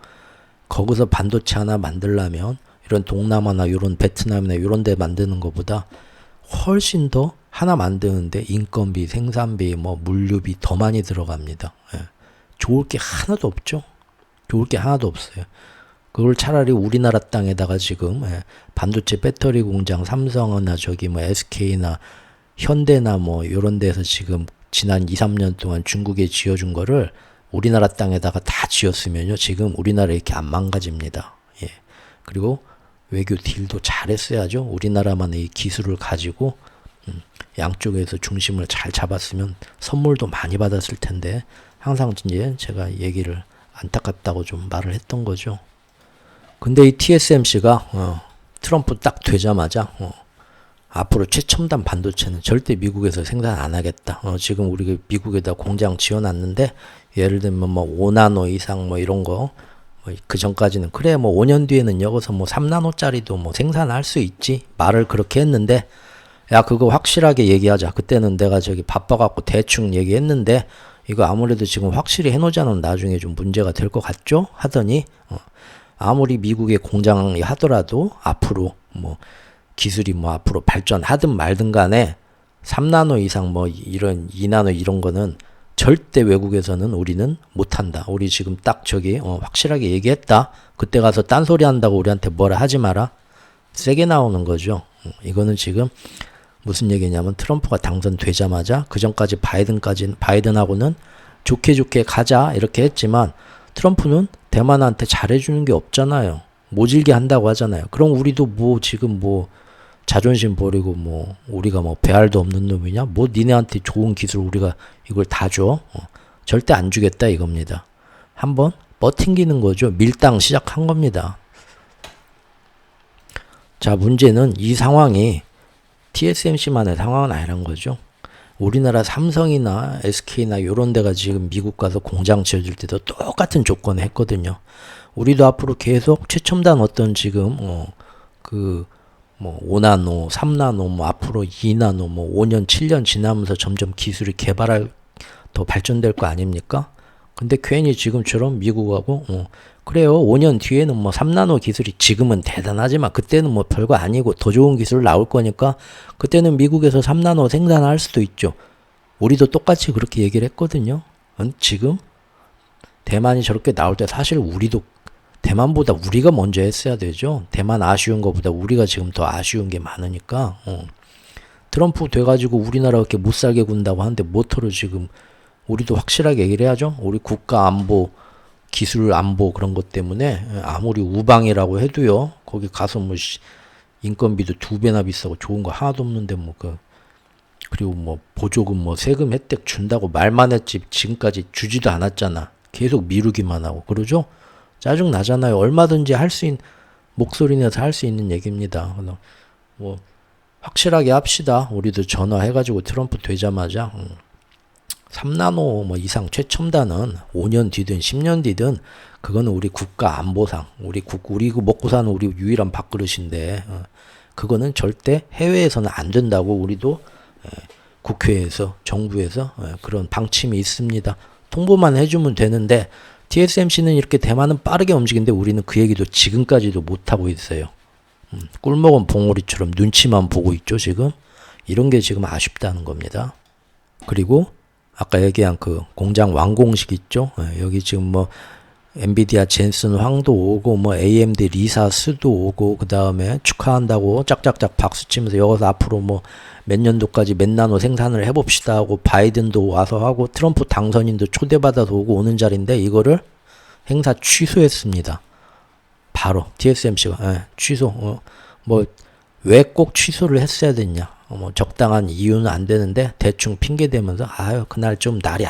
거기서 반도체 하나 만들려면 이런 동남아나 이런 베트남이나 이런 데 만드는 것보다 훨씬 더 하나 만드는데 인건비, 생산비, 뭐 물류비 더 많이 들어갑니다. 예. 좋을 게 하나도 없죠. 좋을 게 하나도 없어요. 그걸 차라리 우리나라 땅에다가 지금 반도체 배터리 공장 삼성이나 저기 뭐 SK나 현대나 뭐 이런 데서 지금 지난 2, 3년 동안 중국에 지어준 거를 우리나라 땅에다가 다 지었으면요. 지금 우리나라 이렇게 안 망가집니다. 예. 그리고 외교 딜도 잘했어야죠. 우리나라만의 이 기술을 가지고 양쪽에서 중심을 잘 잡았으면 선물도 많이 받았을 텐데 항상 이제 제가 얘기를 안타깝다고 좀 말을 했던 거죠. 근데 이 TSMC가 트럼프 딱 되자마자 앞으로 최첨단 반도체는 절대 미국에서 생산 안 하겠다. 지금 우리 미국에다 공장 지어놨는데 예를 들면 뭐 5나노 이상 뭐 이런 거 그 전까지는 그래 뭐 5년 뒤에는 여기서 뭐 3나노짜리도 뭐 생산할 수 있지 말을 그렇게 했는데 야 그거 확실하게 얘기하자. 그때는 내가 저기 바빠갖고 대충 얘기했는데 이거 아무래도 지금 확실히 해놓자는 나중에 좀 문제가 될 것 같죠? 하더니 아무리 미국의 공장이 하더라도 앞으로 뭐 기술이 뭐 앞으로 발전하든 말든 간에 3나노 이상 뭐 이런 2나노 이런 거는 절대 외국에서는 우리는 못한다. 우리 지금 딱 저기 확실하게 얘기했다. 그때 가서 딴소리 한다고 우리한테 뭐라 하지 마라. 세게 나오는 거죠. 이거는 지금 무슨 얘기냐면 트럼프가 당선되자마자 그 전까지 바이든하고는 좋게 가자 이렇게 했지만 트럼프는 대만한테 잘해주는 게 없잖아요. 모질게 한다고 하잖아요. 그럼 우리도 뭐 지금 뭐 자존심 버리고 뭐 우리가 뭐 배알도 없는 놈이냐? 뭐 니네한테 좋은 기술 우리가 이걸 다 줘? 절대 안 주겠다 이겁니다. 한번 버팅기는 거죠. 밀당 시작한 겁니다. 자, 문제는 이 상황이 TSMC만의 상황은 아니란 거죠. 우리나라 삼성이나 SK나 요런 데가 지금 미국 가서 공장 지어줄 때도 똑같은 조건을 했거든요. 우리도 앞으로 계속 최첨단 어떤 지금 뭐 5나노, 3나노, 뭐 앞으로 2나노, 뭐 5년, 7년 지나면서 점점 기술이 더 발전될 거 아닙니까? 근데 괜히 지금처럼 미국하고 그래요. 5년 뒤에는 뭐 3나노 기술이 지금은 대단하지만 그때는 뭐 별거 아니고 더 좋은 기술 나올 거니까 그때는 미국에서 3나노 생산할 수도 있죠. 우리도 똑같이 그렇게 얘기를 했거든요. 지금 대만이 저렇게 나올 때 사실 우리도 대만보다 우리가 먼저 했어야 되죠. 대만 아쉬운 것보다 우리가 지금 더 아쉬운 게 많으니까. 트럼프 돼가지고 우리나라 이렇게 못 살게 군다고 하는데 모토로 지금 우리도 확실하게 얘기를 해야죠. 우리 국가 안보, 기술 안보 그런 것 때문에 아무리 우방이라고 해도요. 거기 가서 뭐 인건비도 2배나 비싸고 좋은 거 하나도 없는데 뭐 그리고 뭐 보조금 뭐 세금 혜택 준다고 말만 했지 지금까지 주지도 않았잖아. 계속 미루기만 하고 그러죠. 짜증 나잖아요. 얼마든지 할 수 있는 목소리 내서 할 수 있는 얘기입니다. 뭐 확실하게 합시다. 우리도 전화해가지고 트럼프 되자마자 3나노 뭐 이상 최첨단은 5년 뒤든 10년 뒤든 그거는 우리 국가 안보상 우리 그 먹고 사는 우리 유일한 밥그릇인데 그거는 절대 해외에서는 안 된다고 우리도 국회에서 정부에서 그런 방침이 있습니다. 통보만 해주면 되는데 TSMC는 이렇게 대만은 빠르게 움직이는데 우리는 그 얘기도 지금까지도 못하고 있어요. 꿀먹은 봉오리처럼 눈치만 보고 있죠 지금. 이런 게 지금 아쉽다는 겁니다. 그리고 아까 얘기한 그 공장 완공식 있죠. 여기 지금 뭐 엔비디아 젠슨 황도 오고 뭐 AMD 리사 스도 오고 그 다음에 축하한다고 짝짝짝 박수치면서 여기서 앞으로 뭐 몇 년도까지 몇 나노 생산을 해봅시다 하고 바이든도 와서 하고 트럼프 당선인도 초대받아서 오고 오는 자리인데 이거를 행사 취소했습니다. 바로 TSMC가 취소. 뭐 왜 꼭 취소를 했어야 됐냐? 뭐 적당한 이유는 안 되는데 대충 핑계 대면서 그날 좀 날이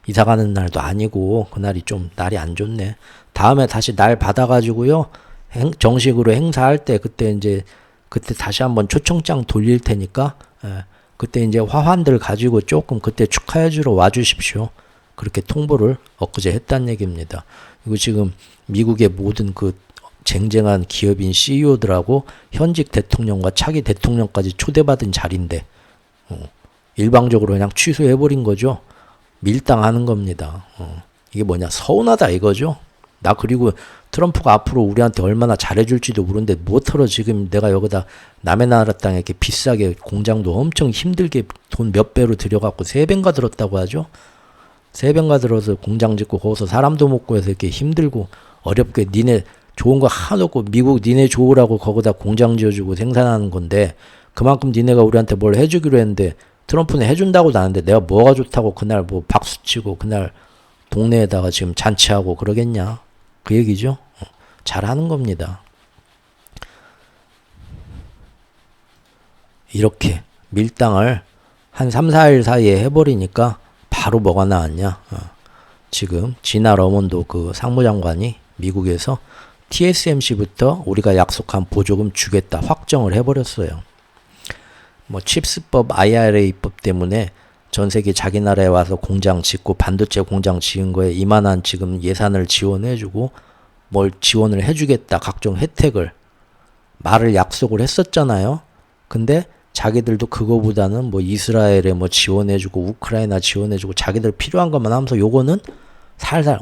이사 가는 날도 아니고 그날이 좀 날이 안 좋네. 다음에 다시 날 받아가지고요 정식으로 행사할 때 그때 다시 한번 초청장 돌릴 테니까 그때 이제 화환들 가지고 조금 그때 축하해주러 와주십시오. 그렇게 통보를 엊그제 했다는 얘기입니다. 그리고 지금 미국의 모든 그 쟁쟁한 기업인 CEO들하고 현직 대통령과 차기 대통령까지 초대받은 자리인데 일방적으로 그냥 취소해버린 거죠. 밀당하는 겁니다. 이게 뭐냐 서운하다 이거죠. 나 그리고 트럼프가 앞으로 우리한테 얼마나 잘해줄지도 모르는데 뭐터러 지금 내가 여기다 남의 나라 땅에 이렇게 비싸게 공장도 엄청 힘들게 돈 몇 배로 들여갖고 세 배인가 들었다고 하죠. 세 배인가 들어서 공장 짓고 거기서 사람도 못 구해서 이렇게 힘들고 어렵게 니네 좋은 거 하나 없고 미국 니네 좋으라고 거기다 공장 지어주고 생산하는 건데 그만큼 니네가 우리한테 뭘 해주기로 했는데 트럼프는 해준다고도 하는데 내가 뭐가 좋다고 그날 뭐 박수치고 그날 동네에다가 지금 잔치하고 그러겠냐. 그 얘기죠. 잘하는 겁니다. 이렇게 밀당을 한 3, 4일 사이에 해버리니까 바로 뭐가 나왔냐. 지금 지나 러먼도 그 상무장관이 미국에서 TSMC부터 우리가 약속한 보조금 주겠다 확정을 해버렸어요. 뭐 칩스법 IRA법 때문에 전 세계 자기 나라에 와서 공장 짓고 반도체 공장 지은 거에 이만한 지금 예산을 지원해주고 뭘 지원을 해주겠다 각종 혜택을 말을 약속을 했었잖아요. 근데 자기들도 그거보다는 뭐 이스라엘에 뭐 지원해주고 우크라이나 지원해주고 자기들 필요한 것만 하면서 요거는 살살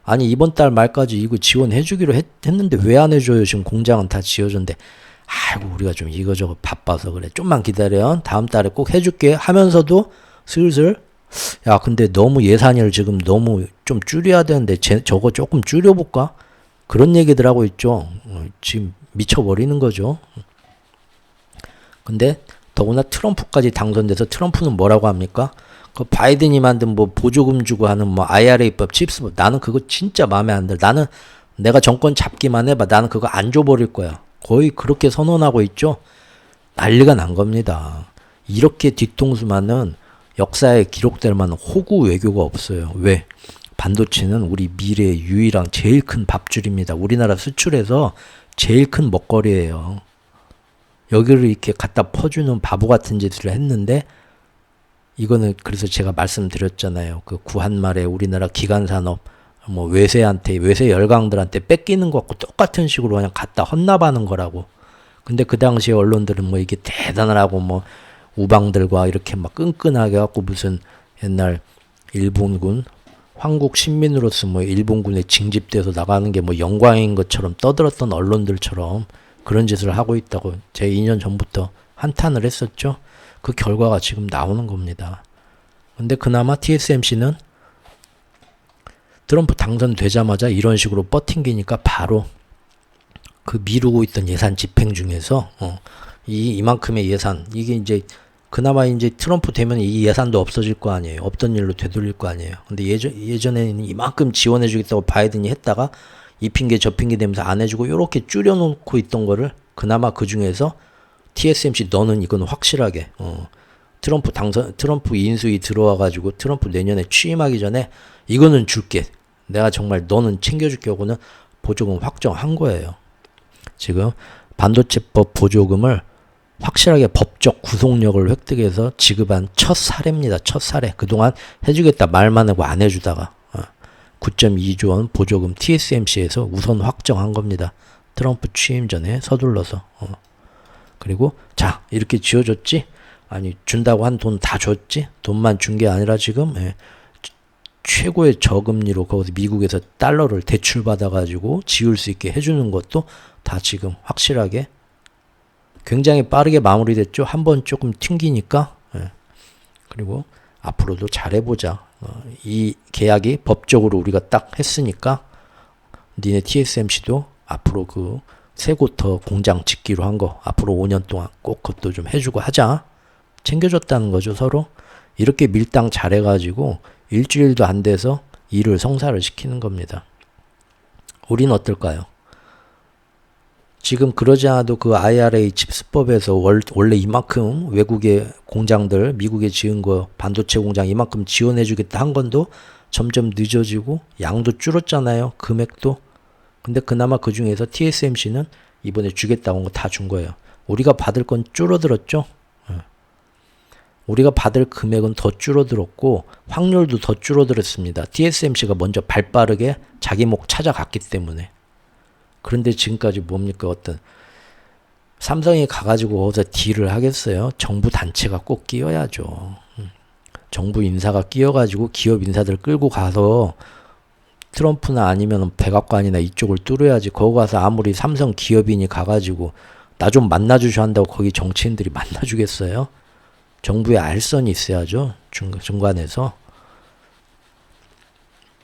아니 이번 달 말까지 이거 지원해주기로 했는데 왜 안 해줘요? 지금 공장은 다 지어졌는데 아이고 우리가 좀 이거저거 바빠서 그래. 좀만 기다려. 다음 달에 꼭 해줄게 하면서도 슬슬 야 근데 너무 예산을 지금 너무 좀 줄여야 되는데 저거 조금 줄여볼까? 그런 얘기들 하고 있죠. 지금 미쳐버리는 거죠. 근데 더구나 트럼프까지 당선돼서 트럼프는 뭐라고 합니까? 그 바이든이 만든 뭐 보조금 주고 하는 뭐 IRA법, 칩스법 나는 그거 진짜 마음에 안 들어. 나는 내가 정권 잡기만 해봐. 나는 그거 안 줘버릴 거야. 거의 그렇게 선언하고 있죠. 난리가 난 겁니다. 이렇게 뒤통수만은 역사에 기록될 만한 호구 외교가 없어요. 왜? 반도체는 우리 미래의 유일한 제일 큰 밥줄입니다. 우리나라 수출에서 제일 큰 먹거리예요. 여기를 이렇게 갖다 퍼주는 바보 같은 짓을 했는데 이거는 그래서 제가 말씀드렸잖아요. 그 구한말에 우리나라 기간산업 뭐 외세 열강들한테 뺏기는 것 같고 똑같은 식으로 그냥 갖다 헌납하는 거라고. 근데 그 당시에 언론들은 뭐 이게 대단하고 뭐 우방들과 이렇게 막 끈끈하게 갖고 무슨 옛날 일본군 황국 신민으로서 뭐 일본군에 징집돼서 나가는 게 뭐 영광인 것처럼 떠들었던 언론들처럼 그런 짓을 하고 있다고 제가 2년 전부터 한탄을 했었죠. 그 결과가 지금 나오는 겁니다. 근데 그나마 TSMC는 트럼프 당선되자마자 이런 식으로 뻗팅기니까 바로 그 미루고 있던 예산 집행 중에서 이만큼의 예산 이게 이제 그나마 이제 트럼프 되면 이 예산도 없어질 거 아니에요. 없던 일로 되돌릴 거 아니에요. 근데 예전에는 이만큼 지원해 주겠다고 바이든이 했다가 이 핑계 저 핑계 대면서 안 해주고 요렇게 줄여놓고 있던 거를 그나마 그 중에서 TSMC 너는 이건 확실하게 트럼프 인수위 들어와가지고 트럼프 내년에 취임하기 전에 이거는 줄게. 내가 정말 너는 챙겨줄게 하고는 보조금 확정한 거예요. 지금 반도체법 보조금을 확실하게 법적 구속력을 획득해서 지급한 첫 사례입니다. 첫 사례. 그동안 해주겠다 말만 하고 안 해주다가 9.2조 원 보조금 TSMC에서 우선 확정한 겁니다. 트럼프 취임 전에 서둘러서. 그리고 자 이렇게 지어줬지? 아니 준다고 한 돈 다 줬지? 돈만 준 게 아니라 지금 최고의 저금리로 거기서 미국에서 달러를 대출받아가지고 지을 수 있게 해주는 것도 다 지금 확실하게 굉장히 빠르게 마무리됐죠. 한번 조금 튕기니까. 그리고 앞으로도 잘해보자. 이 계약이 법적으로 우리가 딱 했으니까 니네 TSMC도 앞으로 그 세 곳 더 공장 짓기로 한 거 앞으로 5년 동안 꼭 그것도 좀 해주고 하자. 챙겨줬다는 거죠. 서로. 이렇게 밀당 잘해가지고 일주일도 안 돼서 일을 성사를 시키는 겁니다. 우린 어떨까요? 지금 그러지 않아도 그 IRA 칩스법에서 원래 이만큼 외국의 공장들 미국에 지은 거 반도체 공장 이만큼 지원해주겠다 한 건도 점점 늦어지고 양도 줄었잖아요. 금액도. 근데 그나마 그 중에서 TSMC는 이번에 주겠다고 한 거 다 준 거예요. 우리가 받을 건 줄어들었죠. 우리가 받을 금액은 더 줄어들었고 확률도 더 줄어들었습니다. TSMC가 먼저 발빠르게 자기 목 찾아갔기 때문에. 그런데 지금까지 뭡니까? 어떤 삼성이 가가지고 어디서 딜을 하겠어요? 정부 단체가 꼭 끼어야죠. 정부 인사가 끼어가지고 기업 인사들 끌고 가서 트럼프나 아니면 백악관이나 이쪽을 뚫어야지. 거기 가서 아무리 삼성 기업인이 가가지고 나 좀 만나주셔 한다고 거기 정치인들이 만나주겠어요? 정부에 알선이 있어야죠. 중간에서.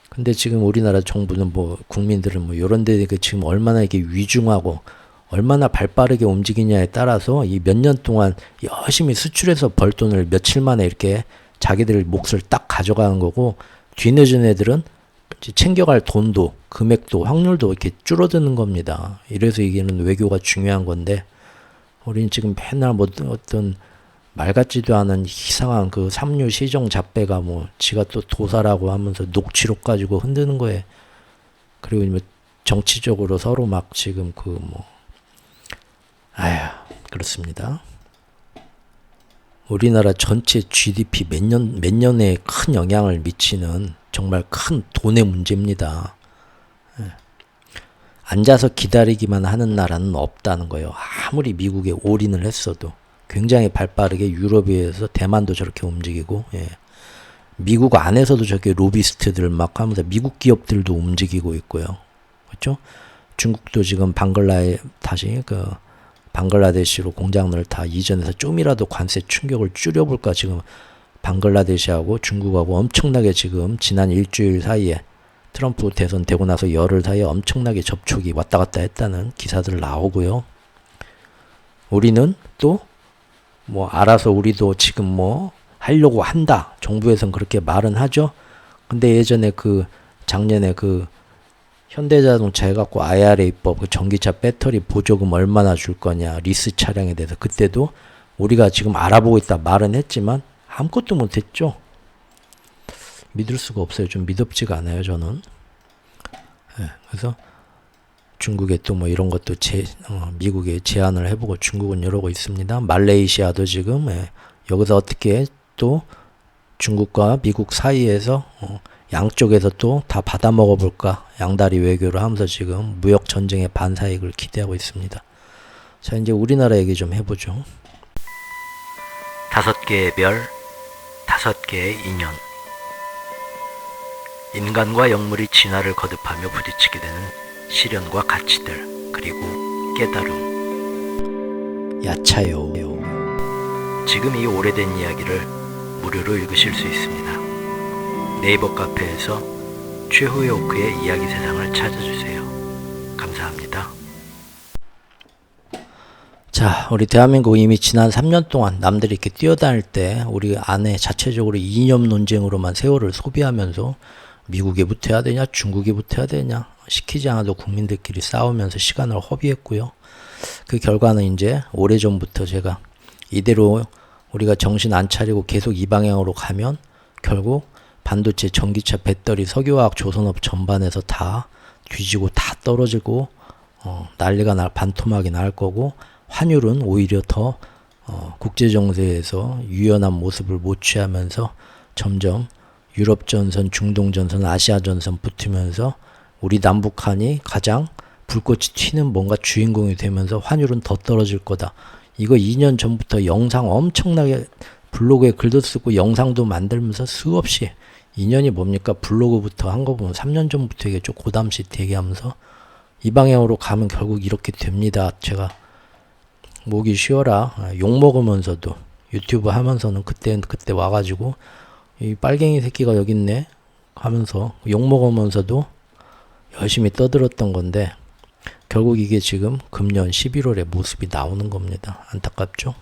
근데 지금 우리나라 정부는 뭐 국민들은 뭐 요런 데 지금 얼마나 이게 위중하고 얼마나 발빠르게 움직이냐에 따라서 이 몇 년 동안 열심히 수출해서 벌 돈을 며칠 만에 이렇게 자기들 몫을 딱 가져가는 거고, 뒤늦은 애들은 챙겨갈 돈도 금액도 확률도 이렇게 줄어드는 겁니다. 이래서 이게는 외교가 중요한 건데, 우리는 지금 맨날 뭐 어떤 말 같지도 않은 이상한 그 삼류 시정 잡배가 뭐 지가 또 도사라고 하면서 녹취록 가지고 흔드는 거에, 그리고 뭐 정치적으로 서로 막 지금 그 뭐 아휴 그렇습니다. 우리나라 전체 GDP 몇 년에 큰 영향을 미치는 정말 큰 돈의 문제입니다. 앉아서 기다리기만 하는 나라는 없다는 거예요. 아무리 미국에 올인을 했어도. 굉장히 발빠르게 유럽에 의해서 대만도 저렇게 움직이고, 예. 미국 안에서도 저렇게 로비스트들 막 하면서 미국 기업들도 움직이고 있고요. 그렇죠? 중국도 지금 방글라데시로 공장을 다 이전해서 좀이라도 관세 충격을 줄여볼까 지금 방글라데시하고 중국하고 엄청나게 지금 지난 일주일 사이에 트럼프 대선 되고 나서 열흘 사이에 엄청나게 접촉이 왔다 갔다 했다는 기사들 나오고요. 우리는 또 뭐 알아서 우리도 지금 뭐 하려고 한다. 정부에선 그렇게 말은 하죠. 근데 예전에 작년에 현대자동차 해갖고 IRA 입법 그 전기차 배터리 보조금 얼마나 줄 거냐 리스 차량에 대해서 그때도 우리가 지금 알아보고 있다 말은 했지만 아무것도 못했죠. 믿을 수가 없어요. 좀 믿음지가 않아요 저는. 네, 그래서 중국에 또 뭐 이런 것도 미국에 제안을 해보고 중국은 이러고 있습니다. 말레이시아도 지금 여기서 어떻게 또 중국과 미국 사이에서 양쪽에서 또 다 받아 먹어볼까 양다리 외교를 하면서 지금 무역 전쟁의 반사익을 기대하고 있습니다. 자 이제 우리나라 얘기 좀 해보죠. 5개의 별, 5개의 인연. 인간과 영물이 진화를 거듭하며 부딪히게 되는 시련과 가치들, 그리고 깨달음. 야차요. 지금 이 오래된 이야기를 무료로 읽으실 수 있습니다. 네이버 카페에서 최후의 오크의 이야기 세상을 찾아주세요. 감사합니다. 자, 우리 대한민국 이미 지난 3년 동안 남들이 이렇게 뛰어다닐 때 우리 안에 자체적으로 이념 논쟁으로만 세월을 소비하면서 미국에 붙어야 되냐 중국에 붙어야 되냐 시키지 않아도 국민들끼리 싸우면서 시간을 허비했고요. 그 결과는 이제 오래전부터 제가 이대로 우리가 정신 안 차리고 계속 이 방향으로 가면 결국 반도체, 전기차, 배터리, 석유화학, 조선업 전반에서 다 뒤지고 다 떨어지고 난리가 반토막이 날 거고, 환율은 오히려 더 국제정세에서 유연한 모습을 못 취하면서 점점 유럽전선, 중동전선, 아시아전선 붙으면서 우리 남북한이 가장 불꽃이 튀는 뭔가 주인공이 되면서 환율은 더 떨어질 거다. 이거 2년 전부터 영상 엄청나게 블로그에 글도 쓰고 영상도 만들면서 수없이 2년이 뭡니까? 블로그부터 한 거 보면 3년 전부터 이게 좀 고담시 대기하면서 이 방향으로 가면 결국 이렇게 됩니다. 제가 목이 쉬어라 욕 먹으면서도 유튜브 하면서는 그때 와가지고 이 빨갱이 새끼가 여기 있네 하면서 욕 먹으면서도 열심히 떠들었던 건데 결국 이게 지금 금년 11월에 모습이 나오는 겁니다. 안타깝죠?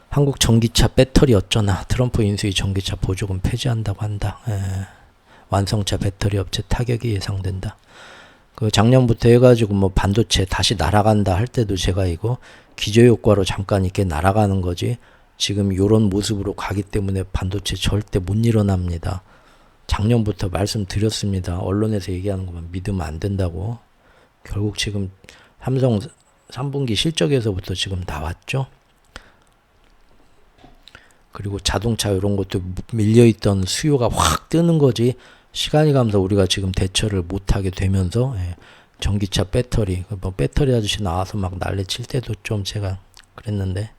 한국 전기차 배터리 어쩌나 트럼프 인수위 전기차 보조금 폐지한다고 한다. 완성차 배터리 업체 타격이 예상된다. 그 작년부터 해가지고 뭐 반도체 다시 날아간다 할 때도 제가 이거 기저효과로 잠깐 이렇게 날아가는 거지 지금 요런 모습으로 가기 때문에 반도체 절대 못 일어납니다. 작년부터 말씀드렸습니다. 언론에서 얘기하는 것만 믿으면 안 된다고. 결국 지금 삼성 3분기 실적에서부터 지금 나왔죠. 그리고 자동차 이런 것도 밀려있던 수요가 확 뜨는 거지 시간이 가면서 우리가 지금 대처를 못하게 되면서 전기차 배터리 뭐 배터리 아저씨 나와서 막 난리 칠 때도 좀 제가 그랬는데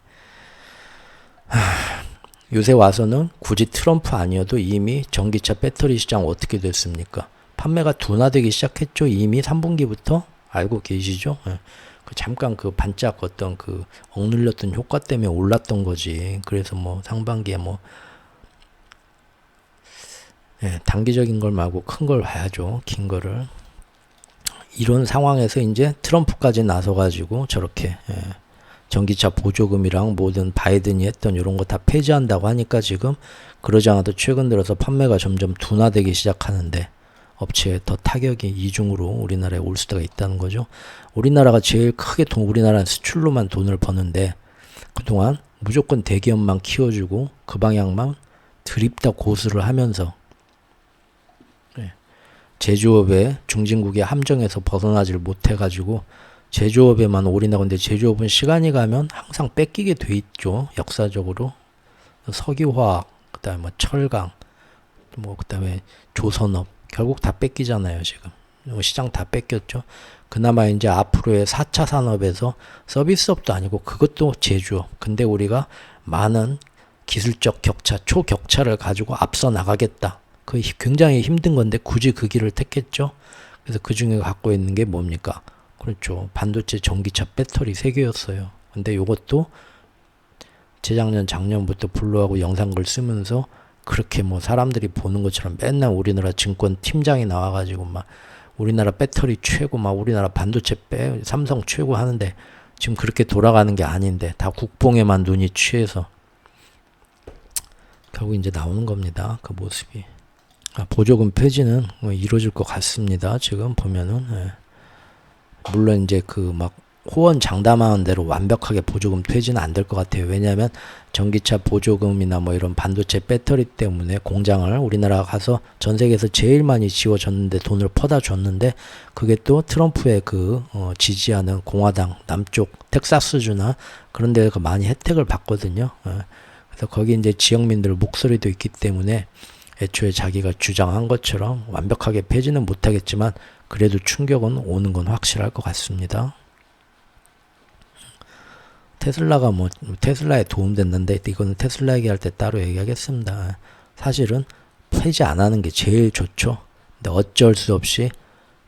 요새 와서는 굳이 트럼프 아니어도 이미 전기차 배터리 시장 어떻게 됐습니까? 판매가 둔화되기 시작했죠. 이미 3분기부터 알고 계시죠? 예. 잠깐 그 반짝 어떤 그 억눌렸던 효과 때문에 올랐던 거지. 그래서 뭐 상반기에 뭐 단기적인 걸 말고 큰 걸 봐야죠. 긴 거를. 이런 상황에서 이제 트럼프까지 나서가지고 저렇게 전기차 보조금이랑 모든 바이든이 했던 이런 거 다 폐지한다고 하니까 지금 그러지 않아도 최근 들어서 판매가 점점 둔화되기 시작하는데 업체에 더 타격이 이중으로 우리나라에 올 수가 있다는 거죠. 우리나라가 제일 크게 우리나라는 수출로만 돈을 버는데 그동안 무조건 대기업만 키워주고 그 방향만 드립다 고수를 하면서 제조업의 중진국의 함정에서 벗어나질 못해가지고 제조업에만 올인하고 근데 제조업은 시간이 가면 항상 뺏기게 돼 있죠. 역사적으로 석유화학, 그다음에 뭐 철강, 뭐 그다음에 조선업 결국 다 뺏기잖아요. 지금 시장 다 뺏겼죠. 그나마 이제 앞으로의 4차 산업에서 서비스업도 아니고 그것도 제조업. 근데 우리가 많은 기술적 격차, 초격차를 가지고 앞서 나가겠다. 그 굉장히 힘든 건데 굳이 그 길을 택했죠. 그래서 그 중에 갖고 있는 게 뭡니까? 그렇죠. 반도체, 전기차, 배터리 3개였어요. 근데 요것도 재작년, 작년부터 블로하고 영상글 쓰면서 그렇게 뭐 사람들이 보는 것처럼 맨날 우리나라 증권 팀장이 나와가지고 막 우리나라 배터리 최고, 막 우리나라 반도체 삼성 최고 하는데 지금 그렇게 돌아가는 게 아닌데 다 국뽕에만 눈이 취해서 결국 이제 나오는 겁니다. 그 모습이. 보조금 폐지는 뭐 이루어질 것 같습니다. 지금 보면은 물론 이제 그 막 호언 장담하는 대로 완벽하게 보조금 폐지는 안 될 것 같아요. 왜냐하면 전기차 보조금이나 뭐 이런 반도체 배터리 때문에 공장을 우리나라가 가서 전 세계에서 제일 많이 지워줬는데 돈을 퍼다 줬는데 그게 또 트럼프의 그 지지하는 공화당 남쪽 텍사스주나 그런 데서 많이 혜택을 받거든요. 그래서 거기 이제 지역민들 목소리도 있기 때문에 애초에 자기가 주장한 것처럼 완벽하게 폐지는 못하겠지만 그래도 충격은 오는 건 확실할 것 같습니다. 테슬라가 뭐 테슬라에 도움됐는데 이거는 테슬라 얘기할 때 따로 얘기하겠습니다. 사실은 폐지 안 하는 게 제일 좋죠. 근데 어쩔 수 없이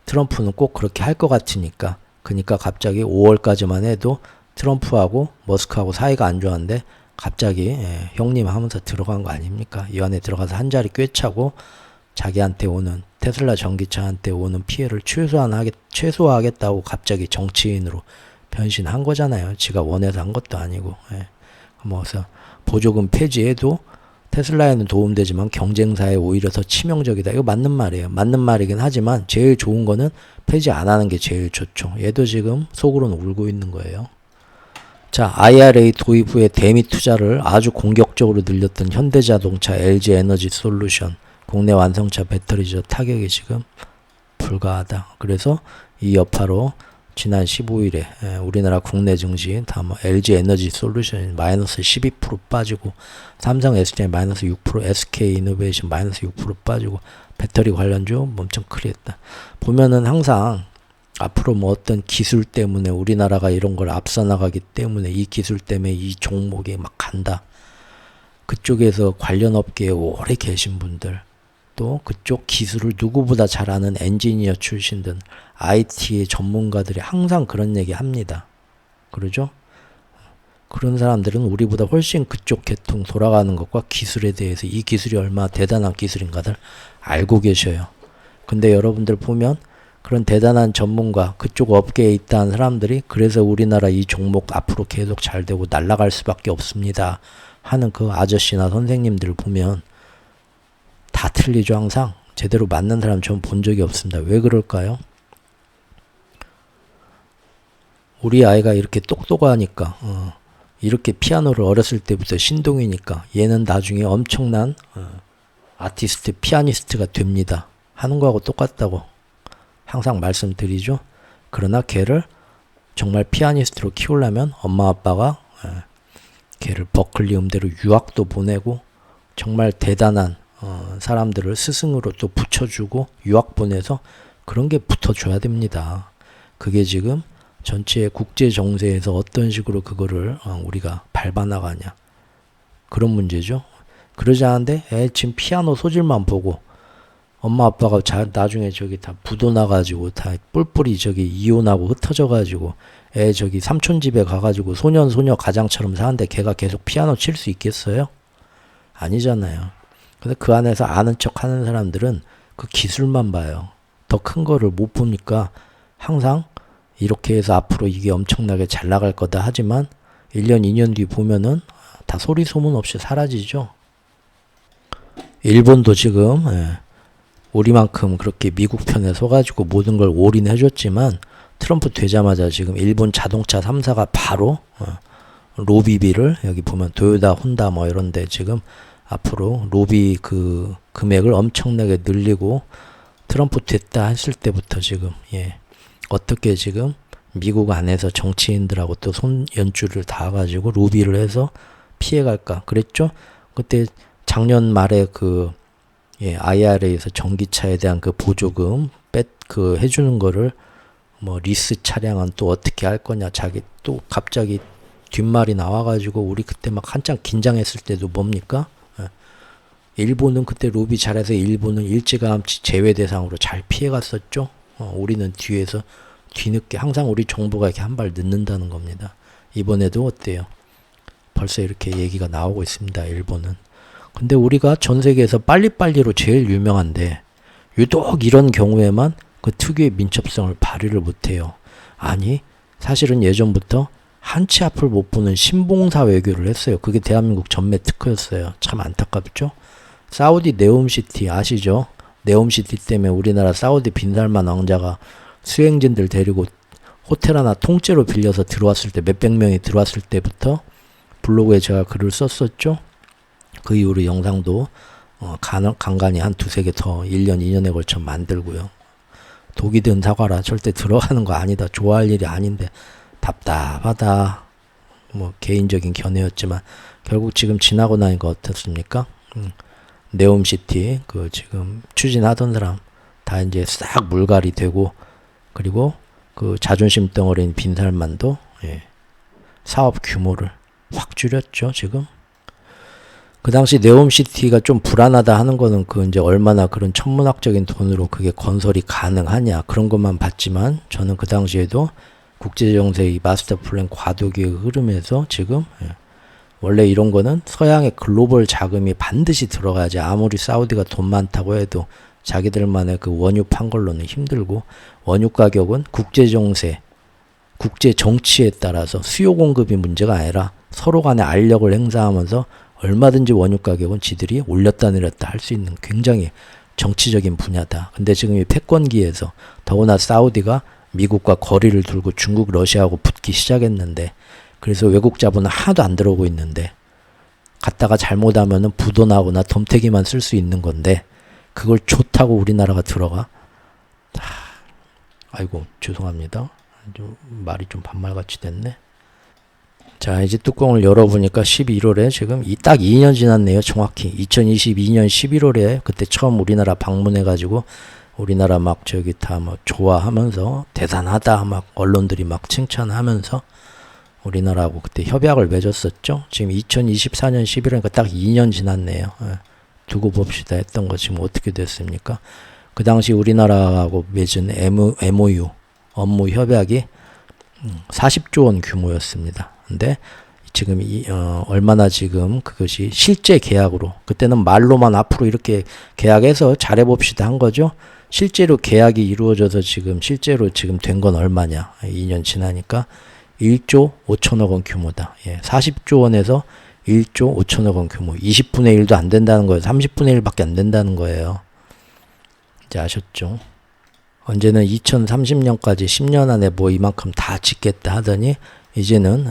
트럼프는 꼭 그렇게 할 것 같으니까 그러니까 갑자기 5월까지만 해도 트럼프하고 머스크하고 사이가 안 좋았는데 갑자기 형님 하면서 들어간 거 아닙니까? 이 안에 들어가서 한 자리 꿰차고 자기한테 오는 테슬라 전기차한테 오는 피해를 최소화하겠다고 갑자기 정치인으로 변신한 거잖아요. 지가 원해서 한 것도 아니고. 그래서 보조금 폐지해도 테슬라에는 도움되지만 경쟁사에 오히려 더 치명적이다. 이거 맞는 말이에요. 맞는 말이긴 하지만 제일 좋은 거는 폐지 안 하는 게 제일 좋죠. 얘도 지금 속으로는 울고 있는 거예요. 자, IRA 도입 후에 대미 투자를 아주 공격적으로 늘렸던 현대자동차, LG에너지솔루션, 국내 완성차 배터리죠. 타격이 지금 불가하다. 그래서 이 여파로 지난 15일에 우리나라 국내 증시 다 뭐 LG에너지솔루션이 마이너스 12% 빠지고 삼성 SDI 마이너스 6%, SK이노베이션 마이너스 6% 빠지고 배터리 관련주 엄청 크리했다. 보면은 항상 앞으로 뭐 어떤 기술 때문에 우리나라가 이런 걸 앞서 나가기 때문에 이 기술 때문에 이 종목이 막 간다. 그쪽에서 관련 업계에 오래 계신 분들 또 그쪽 기술을 누구보다 잘 아는 엔지니어 출신들 IT의 전문가들이 항상 그런 얘기 합니다. 그러죠? 그런 사람들은 우리보다 훨씬 그쪽 계통 돌아가는 것과 기술에 대해서 이 기술이 얼마나 대단한 기술인가를 알고 계셔요. 근데 여러분들 보면 그런 대단한 전문가, 그쪽 업계에 있다는 사람들이 그래서 우리나라 이 종목 앞으로 계속 잘 되고 날아갈 수밖에 없습니다 하는 그 아저씨나 선생님들 보면 다 틀리죠. 항상 제대로 맞는 사람 전 본 적이 없습니다. 왜 그럴까요? 우리 아이가 이렇게 똑똑하니까 이렇게 피아노를 어렸을 때부터 신동이니까 얘는 나중에 엄청난 아티스트, 피아니스트가 됩니다 하는 거하고 똑같다고 항상 말씀드리죠. 그러나 걔를 정말 피아니스트로 키우려면 엄마 아빠가 걔를 버클리 음대로 유학도 보내고 정말 대단한 사람들을 스승으로 또 붙여주고 유학 보내서 그런 게 붙어줘야 됩니다. 그게 지금 전체 국제 정세에서 어떤 식으로 그거를 우리가 밟아나가냐. 그런 문제죠. 그러지 않은데 지금 피아노 소질만 보고 엄마 아빠가 나중에 저기 다 부도 나가지고 다 뿔뿔이 저기 이혼하고 흩어져가지고 저기 삼촌 집에 가가지고 소년 가장처럼 사는데 걔가 계속 피아노 칠 수 있겠어요? 아니잖아요. 근데 그 안에서 아는 척 하는 사람들은 그 기술만 봐요. 더 큰 거를 못 보니까 항상 이렇게 해서 앞으로 이게 엄청나게 잘 나갈 거다 하지만 1년, 2년 뒤 보면은 다 소리 소문 없이 사라지죠. 일본도 지금 우리만큼 그렇게 미국 편에 서가지고 모든 걸 올인해줬지만 트럼프 되자마자 지금 일본 자동차 3사가 바로 로비비를 여기 보면 도요타, 혼다 뭐 이런데 지금 앞으로 로비 그 금액을 엄청나게 늘리고 트럼프 됐다 했을 때부터 지금 어떻게 지금 미국 안에서 정치인들하고 또 손연줄을 닿아가지고 로비를 해서 피해갈까 그랬죠. 그때 작년 말에 그 IRA에서 전기차에 대한 그 보조금 그 해주는 거를 뭐 리스 차량은 또 어떻게 할 거냐 자기 또 갑자기 뒷말이 나와가지고 우리 그때 막 한참 긴장했을 때도 뭡니까? 일본은 그때 로비 잘해서 일본은 일찌감치 제외 대상으로 잘 피해갔었죠. 우리는 뒤에서 뒤늦게 항상 우리 정부가 이렇게 한 발 늦는다는 겁니다. 이번에도 어때요? 벌써 이렇게 얘기가 나오고 있습니다. 일본은. 근데 우리가 전 세계에서 빨리빨리로 제일 유명한데 유독 이런 경우에만 그 특유의 민첩성을 발휘를 못해요. 아니 사실은 예전부터 한치 앞을 못 보는 신봉사 외교를 했어요. 그게 대한민국 전매 특허였어요. 참 안타깝죠. 사우디 네옴시티 아시죠? 네옴시티 때문에 우리나라 사우디 빈살만 왕자가 수행진들 데리고 호텔 하나 통째로 빌려서 들어왔을 때 몇백 명이 들어왔을 때부터 블로그에 제가 글을 썼었죠. 그 이후로 영상도 간간히 한 두세 개 더 1년 2년에 걸쳐 만들고요. 독이 든 사과라 절대 들어가는 거 아니다. 좋아할 일이 아닌데 답답하다. 뭐 개인적인 견해였지만 결국 지금 지나고 나니까 어떻습니까? 네옴시티 그 지금 추진하던 사람 다 이제 싹 물갈이 되고 그리고 그 자존심 덩어리인 빈살만도 사업 규모를 확 줄였죠. 지금 그 당시 네옴시티가 좀 불안하다 하는 거는 그 이제 얼마나 그런 천문학적인 돈으로 그게 건설이 가능하냐 그런 것만 봤지만 저는 그 당시에도 국제정세의 마스터 플랜 과도기의 흐름에서 지금 원래 이런 거는 서양의 글로벌 자금이 반드시 들어가야지 아무리 사우디가 돈 많다고 해도 자기들만의 그 원유 판 걸로는 힘들고 원유 가격은 국제정세, 국제 정치에 따라서 수요 공급이 문제가 아니라 서로 간에 알력을 행사하면서 얼마든지 원유 가격은 지들이 올렸다 내렸다 할 수 있는 굉장히 정치적인 분야다. 근데 지금 이 패권기에서 더구나 사우디가 미국과 거리를 두고 중국, 러시아하고 붙기 시작했는데 그래서 외국 자본은 하나도 안 들어오고 있는데 갔다가 잘못하면은 부도 나거나 덤태기만 쓸 수 있는 건데 그걸 좋다고 우리나라가 들어가? 아이고 죄송합니다. 말이 좀 반말같이 됐네. 자 이제 뚜껑을 열어보니까 11월에 지금 딱 2년 지났네요. 정확히 2022년 11월에 그때 처음 우리나라 방문해가지고 우리나라 막 저기 다 막 좋아하면서 대단하다 막 언론들이 막 칭찬하면서 우리나라하고 그때 협약을 맺었었죠. 지금 2024년 11월이니까 딱 2년 지났네요. 두고 봅시다 했던 거 지금 어떻게 됐습니까? 그 당시 우리나라하고 맺은 MOU 업무 협약이 40조 원 규모였습니다. 근데 지금 얼마나 지금 그것이 실제 계약으로 그때는 말로만 앞으로 이렇게 계약해서 잘해봅시다 한 거죠. 실제로 계약이 이루어져서 지금 실제로 지금 된 건 얼마냐? 2년 지나니까 1조 5천억 원 규모다. 40조 원에서 1조 5천억 원 규모. 20분의 1도 안 된다는 거예요. 30분의 1밖에 안 된다는 거예요. 이제 아셨죠? 언제는 2030년까지 10년 안에 뭐 이만큼 다 짓겠다 하더니 이제는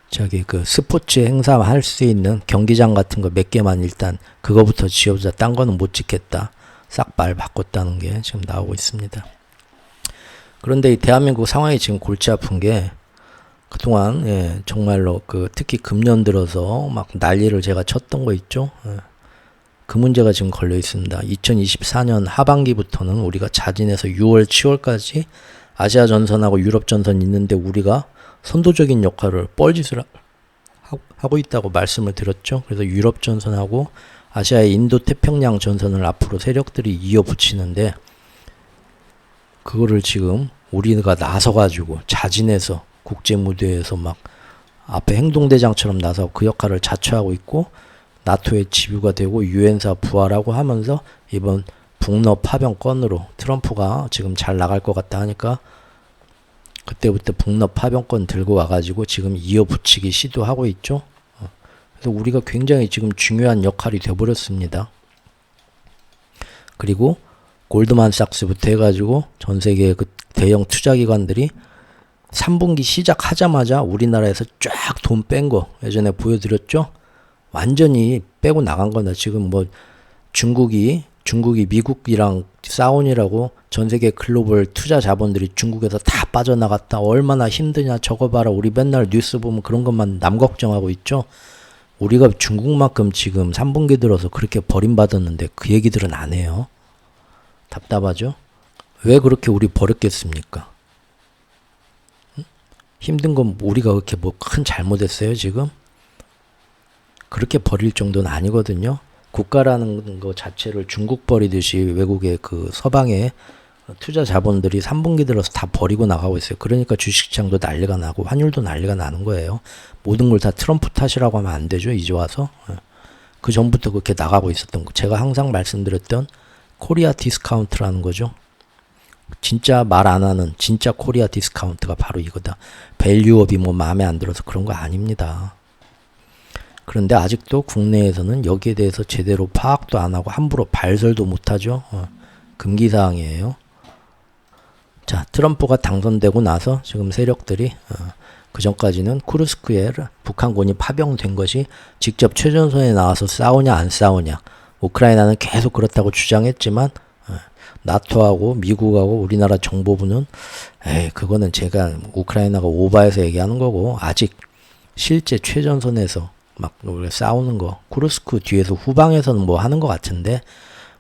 저기 그 스포츠 행사 할 수 있는 경기장 같은 거 몇 개만 일단 그거부터 지어보자. 딴 거는 못 짓겠다. 싹 말 바꿨다는 게 지금 나오고 있습니다. 그런데 이 대한민국 상황이 지금 골치 아픈 게 그동안 정말로 그 특히 금년 들어서 막 난리를 제가 쳤던 거 있죠. 그 문제가 지금 걸려 있습니다. 2024년 하반기부터는 우리가 자진해서 6월, 7월까지 아시아 전선하고 유럽 전선 있는데 우리가 선도적인 역할을 뻘짓을 하고 있다고 말씀을 드렸죠. 그래서 유럽 전선하고 아시아의 인도 태평양 전선을 앞으로 세력들이 이어붙이는데, 그거를 지금 우리가 나서가지고 자진해서 국제 무대에서 막 앞에 행동대장처럼 나서 그 역할을 자처하고 있고, 나토의 지뷰가 되고 유엔사 부활하고 하면서 이번 북러 파병 건으로 트럼프가 지금 잘 나갈 것 같다 하니까 그때부터 북러 파병권 들고 와가지고 지금 이어붙이기 시도하고 있죠. 그래서 우리가 굉장히 지금 중요한 역할이 되어버렸습니다. 그리고 골드만삭스부터 해가지고 전 세계의 그 대형 투자기관들이 3분기 시작하자마자 우리나라에서 쫙 돈 뺀 거 예전에 보여드렸죠. 완전히 빼고 나간 거다. 지금 뭐 중국이 미국이랑 싸우느라고 전 세계 글로벌 투자 자본들이 중국에서 다 빠져나갔다. 얼마나 힘드냐 저거 봐라. 우리 맨날 뉴스 보면 그런 것만 남 걱정하고 있죠. 우리가 중국만큼 지금 3분기 들어서 그렇게 버림받았는데 그 얘기들은 안 해요. 답답하죠? 왜 그렇게 우리 버렸겠습니까? 힘든 건 우리가 그렇게 뭐 큰 잘못했어요 지금? 그렇게 버릴 정도는 아니거든요. 국가라는 거 자체를 중국 버리듯이 외국의 그 서방의 투자 자본들이 3분기 들어서 다 버리고 나가고 있어요. 그러니까 주식시장도 난리가 나고 환율도 난리가 나는 거예요. 모든 걸 다 트럼프 탓이라고 하면 안 되죠. 이제 와서. 그 전부터 그렇게 나가고 있었던 거. 제가 항상 말씀드렸던 코리아 디스카운트라는 거죠. 진짜 말 안 하는 진짜 코리아 디스카운트가 바로 이거다. 밸류업이 뭐 마음에 안 들어서 그런 거 아닙니다. 그런데 아직도 국내에서는 여기에 대해서 제대로 파악도 안 하고 함부로 발설도 못 하죠. 금기사항이에요. 자, 트럼프가 당선되고 나서 지금 세력들이 그 전까지는 쿠르스크에 북한군이 파병된 것이 직접 최전선에 나와서 싸우냐 안 싸우냐, 우크라이나는 계속 그렇다고 주장했지만 나토하고 미국하고 우리나라 정보부는 그거는 제가 우크라이나가 오바해서 얘기하는 거고, 아직 실제 최전선에서 막 싸우는 거, 쿠르스크 뒤에서 후방에서는 뭐 하는 것 같은데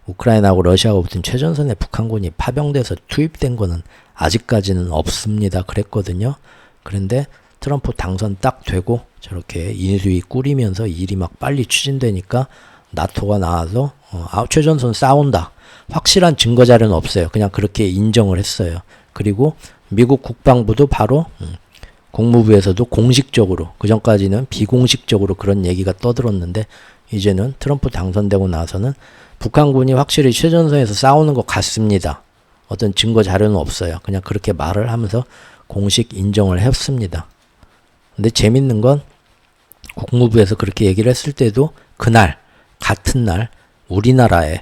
우크라이나하고 러시아하고 붙은 최전선에 북한군이 파병돼서 투입된 거는 아직까지는 없습니다. 그랬거든요. 그런데 트럼프 당선 딱 되고 저렇게 인수위 꾸리면서 일이 막 빨리 추진되니까 나토가 나와서 최전선 싸운다. 확실한 증거 자료는 없어요. 그냥 그렇게 인정을 했어요. 그리고 미국 국방부도 바로 국무부에서도 공식적으로, 그 전까지는 비공식적으로 그런 얘기가 떠들었는데 이제는 트럼프 당선되고 나서는 북한군이 확실히 최전선에서 싸우는 것 같습니다. 어떤 증거 자료는 없어요. 그냥 그렇게 말을 하면서 공식 인정을 했습니다. 근데 재밌는 건 국무부에서 그렇게 얘기를 했을 때도 그날 같은 날 우리나라의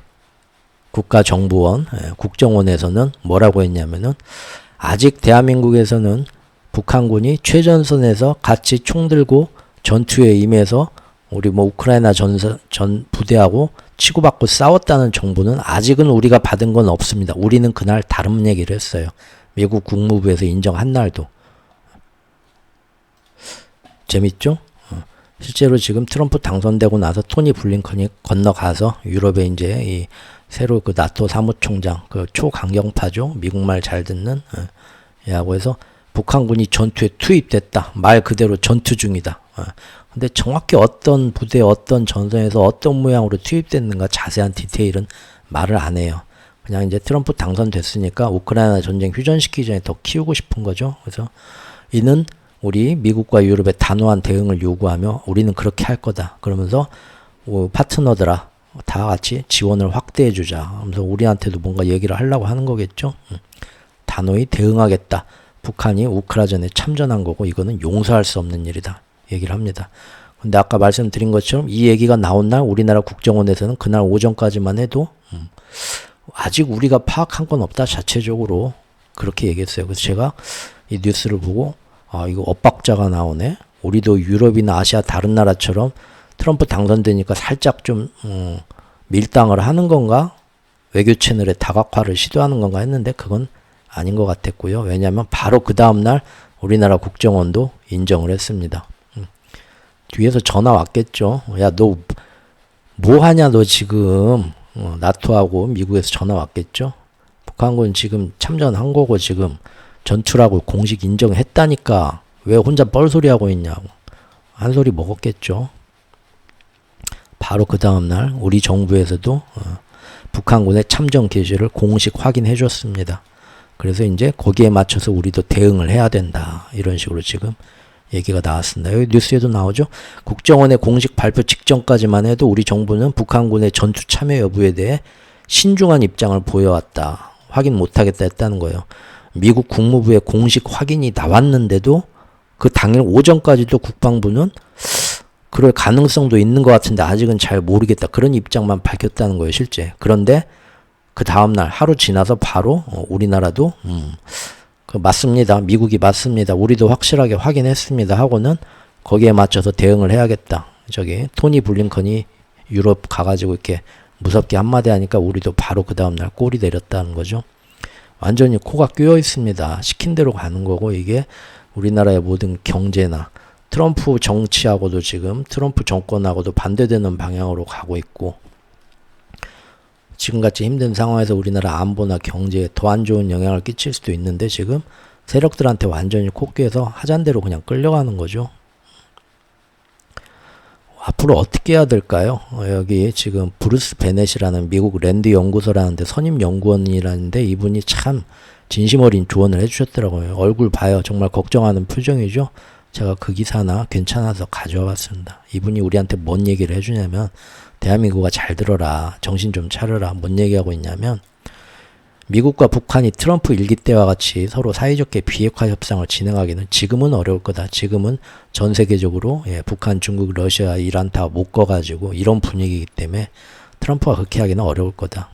국가정보원, 국정원에서는 뭐라고 했냐면은 아직 대한민국에서는 북한군이 최전선에서 같이 총 들고 전투에 임해서 우리 뭐 우크라이나 전 부대하고 치고받고 싸웠다는 정보는 아직은 우리가 받은 건 없습니다. 우리는 그날 다른 얘기를 했어요. 미국 국무부에서 인정한 날도. 재밌죠? 실제로 지금 트럼프 당선되고 나서 토니 블링컨이 건너가서 유럽에 이제 이 새로 그 나토 사무총장, 그 초강경파죠. 미국말 잘 듣는, 야고 해서 북한군이 전투에 투입됐다. 말 그대로 전투 중이다. 근데 정확히 어떤 부대, 어떤 전선에서 어떤 모양으로 투입됐는가 자세한 디테일은 말을 안 해요. 그냥 이제 트럼프 당선됐으니까 우크라이나 전쟁 휴전시키기 전에 더 키우고 싶은 거죠. 그래서 이는 우리 미국과 유럽의 단호한 대응을 요구하며 우리는 그렇게 할 거다. 그러면서 파트너들아 다 같이 지원을 확대해 주자 하면서 우리한테도 뭔가 얘기를 하려고 하는 거겠죠. 단호히 대응하겠다. 북한이 우크라전에 참전한 거고 이거는 용서할 수 없는 일이다. 얘기를 합니다. 근데 아까 말씀드린 것처럼 이 얘기가 나온 날 우리나라 국정원에서는 그날 오전까지만 해도 아직 우리가 파악한 건 없다. 자체적으로 그렇게 얘기했어요. 그래서 제가 이 뉴스를 보고 이거 엇박자가 나오네. 우리도 유럽이나 아시아 다른 나라처럼 트럼프 당선되니까 살짝 좀 밀당을 하는 건가? 외교 채널의 다각화를 시도하는 건가 했는데 그건 아닌 것 같았고요. 왜냐하면 바로 그 다음날 우리나라 국정원도 인정을 했습니다. 뒤에서 전화 왔겠죠. 야, 너 뭐 하냐 너 지금. 나토하고 미국에서 전화 왔겠죠. 북한군 지금 참전한 거고 지금 전투라고 공식 인정했다니까 왜 혼자 뻘소리하고 있냐고. 한 소리 먹었겠죠. 바로 그 다음날 우리 정부에서도 북한군의 참전 개시를 공식 확인해 줬습니다. 그래서 이제 거기에 맞춰서 우리도 대응을 해야 된다. 이런 식으로 지금 얘기가 나왔습니다. 여기 뉴스에도 나오죠. 국정원의 공식 발표 직전까지만 해도 우리 정부는 북한군의 전투 참여 여부에 대해 신중한 입장을 보여왔다. 확인 못하겠다 했다는 거예요. 미국 국무부의 공식 확인이 나왔는데도 그 당일 오전까지도 국방부는 그럴 가능성도 있는 것 같은데 아직은 잘 모르겠다. 그런 입장만 밝혔다는 거예요, 실제. 그런데 그 다음날 하루 지나서 바로 우리나라도 맞습니다. 미국이 맞습니다. 우리도 확실하게 확인했습니다. 하고는 거기에 맞춰서 대응을 해야겠다. 저기 토니 블링컨이 유럽 가가지고 이렇게 무섭게 한마디 하니까 우리도 바로 그 다음날 꼬리 내렸다는 거죠. 완전히 코가 끼어 있습니다. 시킨 대로 가는 거고 이게 우리나라의 모든 경제나 트럼프 정치하고도 지금 트럼프 정권하고도 반대되는 방향으로 가고 있고 지금같이 힘든 상황에서 우리나라 안보나 경제에 더 안 좋은 영향을 끼칠 수도 있는데 지금 세력들한테 완전히 코끼에서 하잔대로 그냥 끌려가는 거죠. 앞으로 어떻게 해야 될까요? 여기 지금 브루스 베넷이라는 미국 랜드 연구소라는데 선임 연구원이라는데 이분이 참 진심 어린 조언을 해주셨더라고요. 얼굴 봐요. 정말 걱정하는 표정이죠. 제가 그 기사나 괜찮아서 가져와 봤습니다. 이분이 우리한테 뭔 얘기를 해주냐면 대한민국아 잘 들어라. 정신 좀 차려라. 뭔 얘기하고 있냐면 미국과 북한이 트럼프 일기 때와 같이 서로 사이좋게 비핵화 협상을 진행하기는 지금은 어려울 거다. 지금은 전 세계적으로 북한, 중국, 러시아, 이란 다 묶어가지고 이런 분위기이기 때문에 트럼프가 그렇게 하기는 어려울 거다.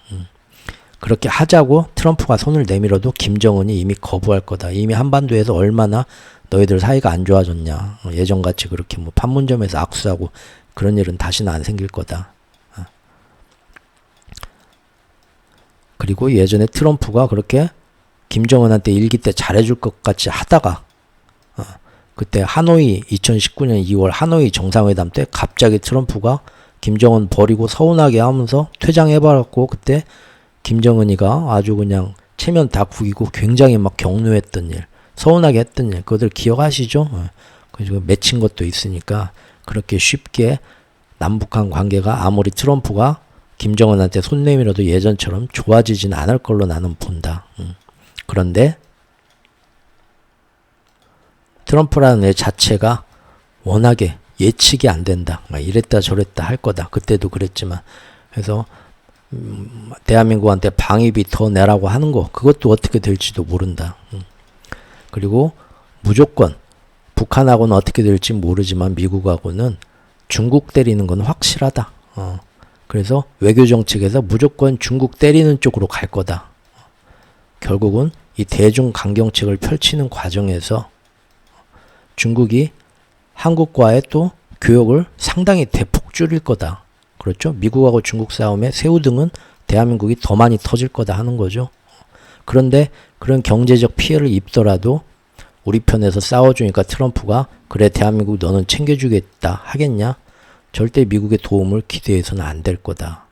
그렇게 하자고 트럼프가 손을 내밀어도 김정은이 이미 거부할 거다. 이미 한반도에서 얼마나 너희들 사이가 안 좋아졌냐. 예전같이 그렇게 뭐 판문점에서 악수하고 그런 일은 다시는 안 생길 거다. 그리고 예전에 트럼프가 그렇게 김정은한테 일기 때 잘해줄 것 같이 하다가 그때 하노이 2019년 2월 하노이 정상회담 때 갑자기 트럼프가 김정은 버리고 서운하게 하면서 퇴장해버렸고 그때 김정은이가 아주 그냥 체면 다 구기고 굉장히 막 격노했던 일, 서운하게 했던 일, 그것들 기억하시죠? 그리고 맺힌 것도 있으니까 그렇게 쉽게 남북한 관계가 아무리 트럼프가 김정은한테 손 내밀어도 예전처럼 좋아지진 않을 걸로 나는 본다. 그런데 트럼프라는 애 자체가 워낙에 예측이 안 된다. 이랬다 저랬다 할 거다. 그때도 그랬지만. 그래서 대한민국한테 방위비 더 내라고 하는 거 그것도 어떻게 될지도 모른다. 그리고 무조건 북한하고는 어떻게 될지 모르지만 미국하고는 중국 때리는 건 확실하다. 그래서 외교정책에서 무조건 중국 때리는 쪽으로 갈 거다. 결국은 이 대중 강경책을 펼치는 과정에서 중국이 한국과의 또 교역을 상당히 대폭 줄일 거다. 그렇죠? 미국하고 중국 싸움에 새우등은 대한민국이 더 많이 터질 거다 하는 거죠. 그런데 그런 경제적 피해를 입더라도 우리 편에서 싸워주니까 트럼프가 그래 대한민국 너는 챙겨주겠다 하겠냐? 절대 미국의 도움을 기대해서는 안 될 거다.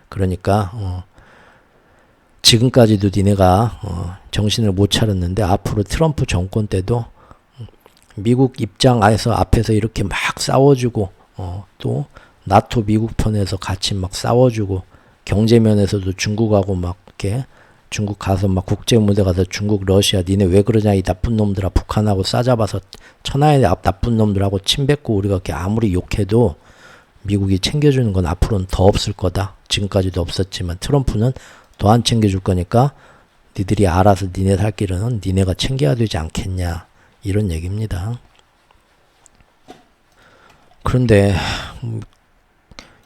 그러니까 지금까지도 니네가 정신을 못 차렸는데 앞으로 트럼프 정권 때도 미국 입장 앞에서 이렇게 막 싸워주고 또 나토 미국 편에서 같이 막 싸워주고 경제면에서도 중국하고 막 이렇게 중국 가서 막 국제 무대 가서 중국 러시아 니네 왜 그러냐 이 나쁜 놈들아 북한하고 싸잡아서 천하의 나쁜 놈들하고 침뱉고 우리가 이렇게 아무리 욕해도 미국이 챙겨주는 건 앞으로는 더 없을 거다. 지금까지도 없었지만 트럼프는 더 안 챙겨줄 거니까 니들이 알아서 니네 살 길은 니네가 챙겨야 되지 않겠냐 이런 얘기입니다. 그런데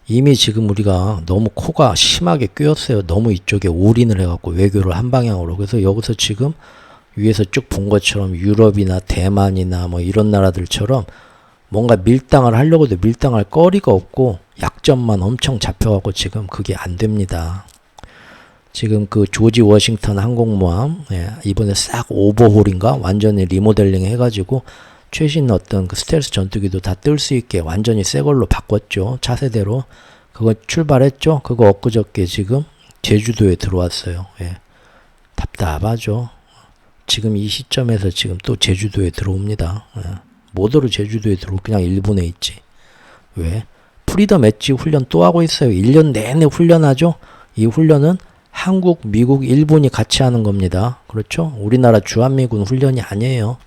이미 지금 우리가 너무 코가 심하게 꿰었어요. 너무 이쪽에 올인을 해갖고 외교를 한 방향으로. 그래서 여기서 지금 위에서 쭉 본 것처럼 유럽이나 대만이나 뭐 이런 나라들처럼 뭔가 밀당을 하려고 해도 밀당할 거리가 없고 약점만 엄청 잡혀갖고 지금 그게 안 됩니다. 지금 그 조지 워싱턴 항공모함 이번에 싹 오버홀인가 완전히 리모델링 해가지고 최신 어떤 그 스텔스 전투기도 다 뜰 수 있게 완전히 새 걸로 바꿨죠. 차세대로. 그거 출발했죠. 그거 엊그저께 지금 제주도에 들어왔어요. 답답하죠. 지금 이 시점에서 지금 또 제주도에 들어옵니다. 뭐더러 제주도에 들어오고 그냥 일본에 있지. 왜? 프리덤 엣지 훈련 또 하고 있어요. 1년 내내 훈련하죠. 이 훈련은 한국, 미국, 일본이 같이 하는 겁니다. 그렇죠? 우리나라 주한미군 훈련이 아니에요.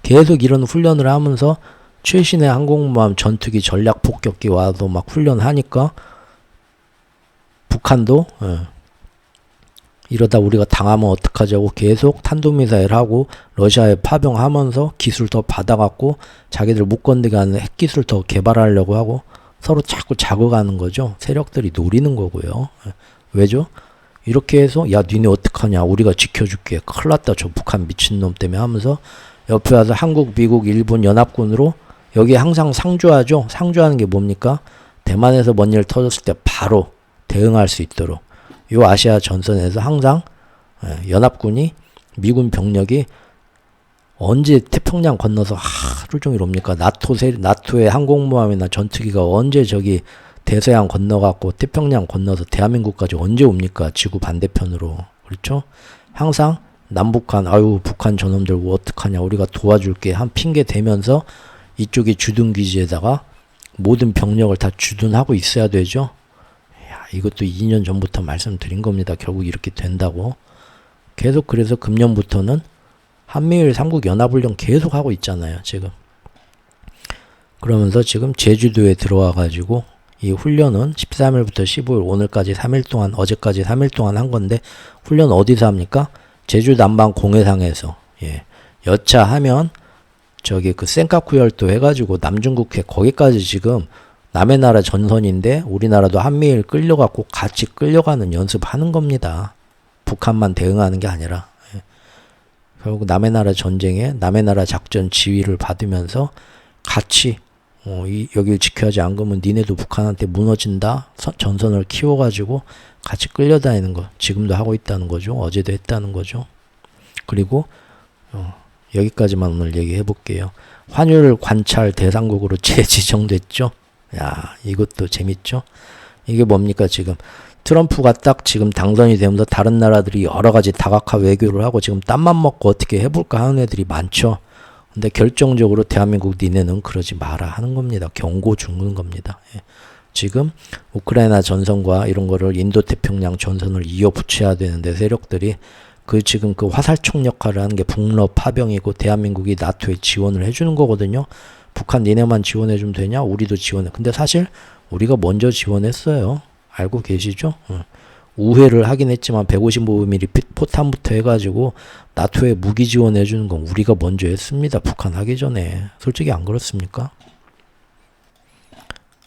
계속 이런 훈련을 하면서 최신의 항공모함 전투기 전략 폭격기 와도 막 훈련하니까 북한도 이러다 우리가 당하면 어떡하자고 계속 탄도미사일 하고 러시아에 파병하면서 기술 더 받아갖고 자기들 못 건드게 하는 핵기술 더 개발하려고 하고 서로 자꾸 자극하는 거죠. 세력들이 노리는 거고요. 왜죠? 이렇게 해서 야 니네 어떡하냐 우리가 지켜줄게 큰일 났다 저 북한 미친놈 때문에 하면서 옆에 와서 한국, 미국, 일본 연합군으로 여기 항상 상주하죠. 상주하는 게 뭡니까? 대만에서 뭔 일 터졌을 때 바로 대응할 수 있도록 요 아시아 전선에서 항상 연합군이 미군 병력이 언제 태평양 건너서 하루 종일 옵니까? 나토의 항공모함이나 전투기가 언제 저기 대서양 건너갖고 태평양 건너서 대한민국까지 언제 옵니까? 지구 반대편으로. 그렇죠? 항상 남북한 아유 북한 저놈들 뭐 어떡하냐 우리가 도와줄게 한 핑계 대면서 이쪽이 주둔기지에다가 모든 병력을 다 주둔하고 있어야 되죠. 야, 이것도 2년 전부터 말씀드린 겁니다. 결국 이렇게 된다고. 계속 그래서 금년부터는 한미일 3국 연합훈련 계속 하고 있잖아요. 지금. 그러면서 지금 제주도에 들어와 가지고 이 훈련은 13일부터 15일 오늘까지 3일 동안 어제까지 3일 동안 한 건데 훈련 어디서 합니까? 제주 남방 공해상에서 여차하면 저기 그 센카쿠 열도 해가지고 남중국해 거기까지 지금 남의 나라 전선인데 우리나라도 한미일 끌려갖고 같이 끌려가는 연습하는 겁니다. 북한만 대응하는 게 아니라 결국 남의 나라 전쟁에 남의 나라 작전 지휘를 받으면서 같이 여길 지켜야지 안 그러면 니네도 북한한테 무너진다. 전선을 키워가지고 같이 끌려다니는 거 지금도 하고 있다는 거죠. 어제도 했다는 거죠. 그리고 여기까지만 오늘 얘기해 볼게요. 환율 관찰 대상국으로 재지정됐죠. 야 이것도 재밌죠. 이게 뭡니까 지금 트럼프가 딱 지금 당선이 되면서 다른 나라들이 여러 가지 다각화 외교를 하고 지금 땀만 먹고 어떻게 해볼까 하는 애들이 많죠. 근데 결정적으로 대한민국 니네는 그러지 마라 하는 겁니다. 경고 주는 겁니다. 지금 우크라이나 전선과 이런 거를 인도태평양 전선을 이어붙여야 되는데 세력들이 지금 그 화살촉 역할을 하는 게 북러 파병이고 대한민국이 나토에 지원을 해주는 거거든요. 북한 니네만 지원해주면 되냐? 우리도 지원해. 근데 사실 우리가 먼저 지원했어요. 알고 계시죠? 우회를 하긴 했지만 155mm 포탄부터 해가지고 나토에 무기 지원해주는 건 우리가 먼저 했습니다. 북한 하기 전에. 솔직히 안 그렇습니까?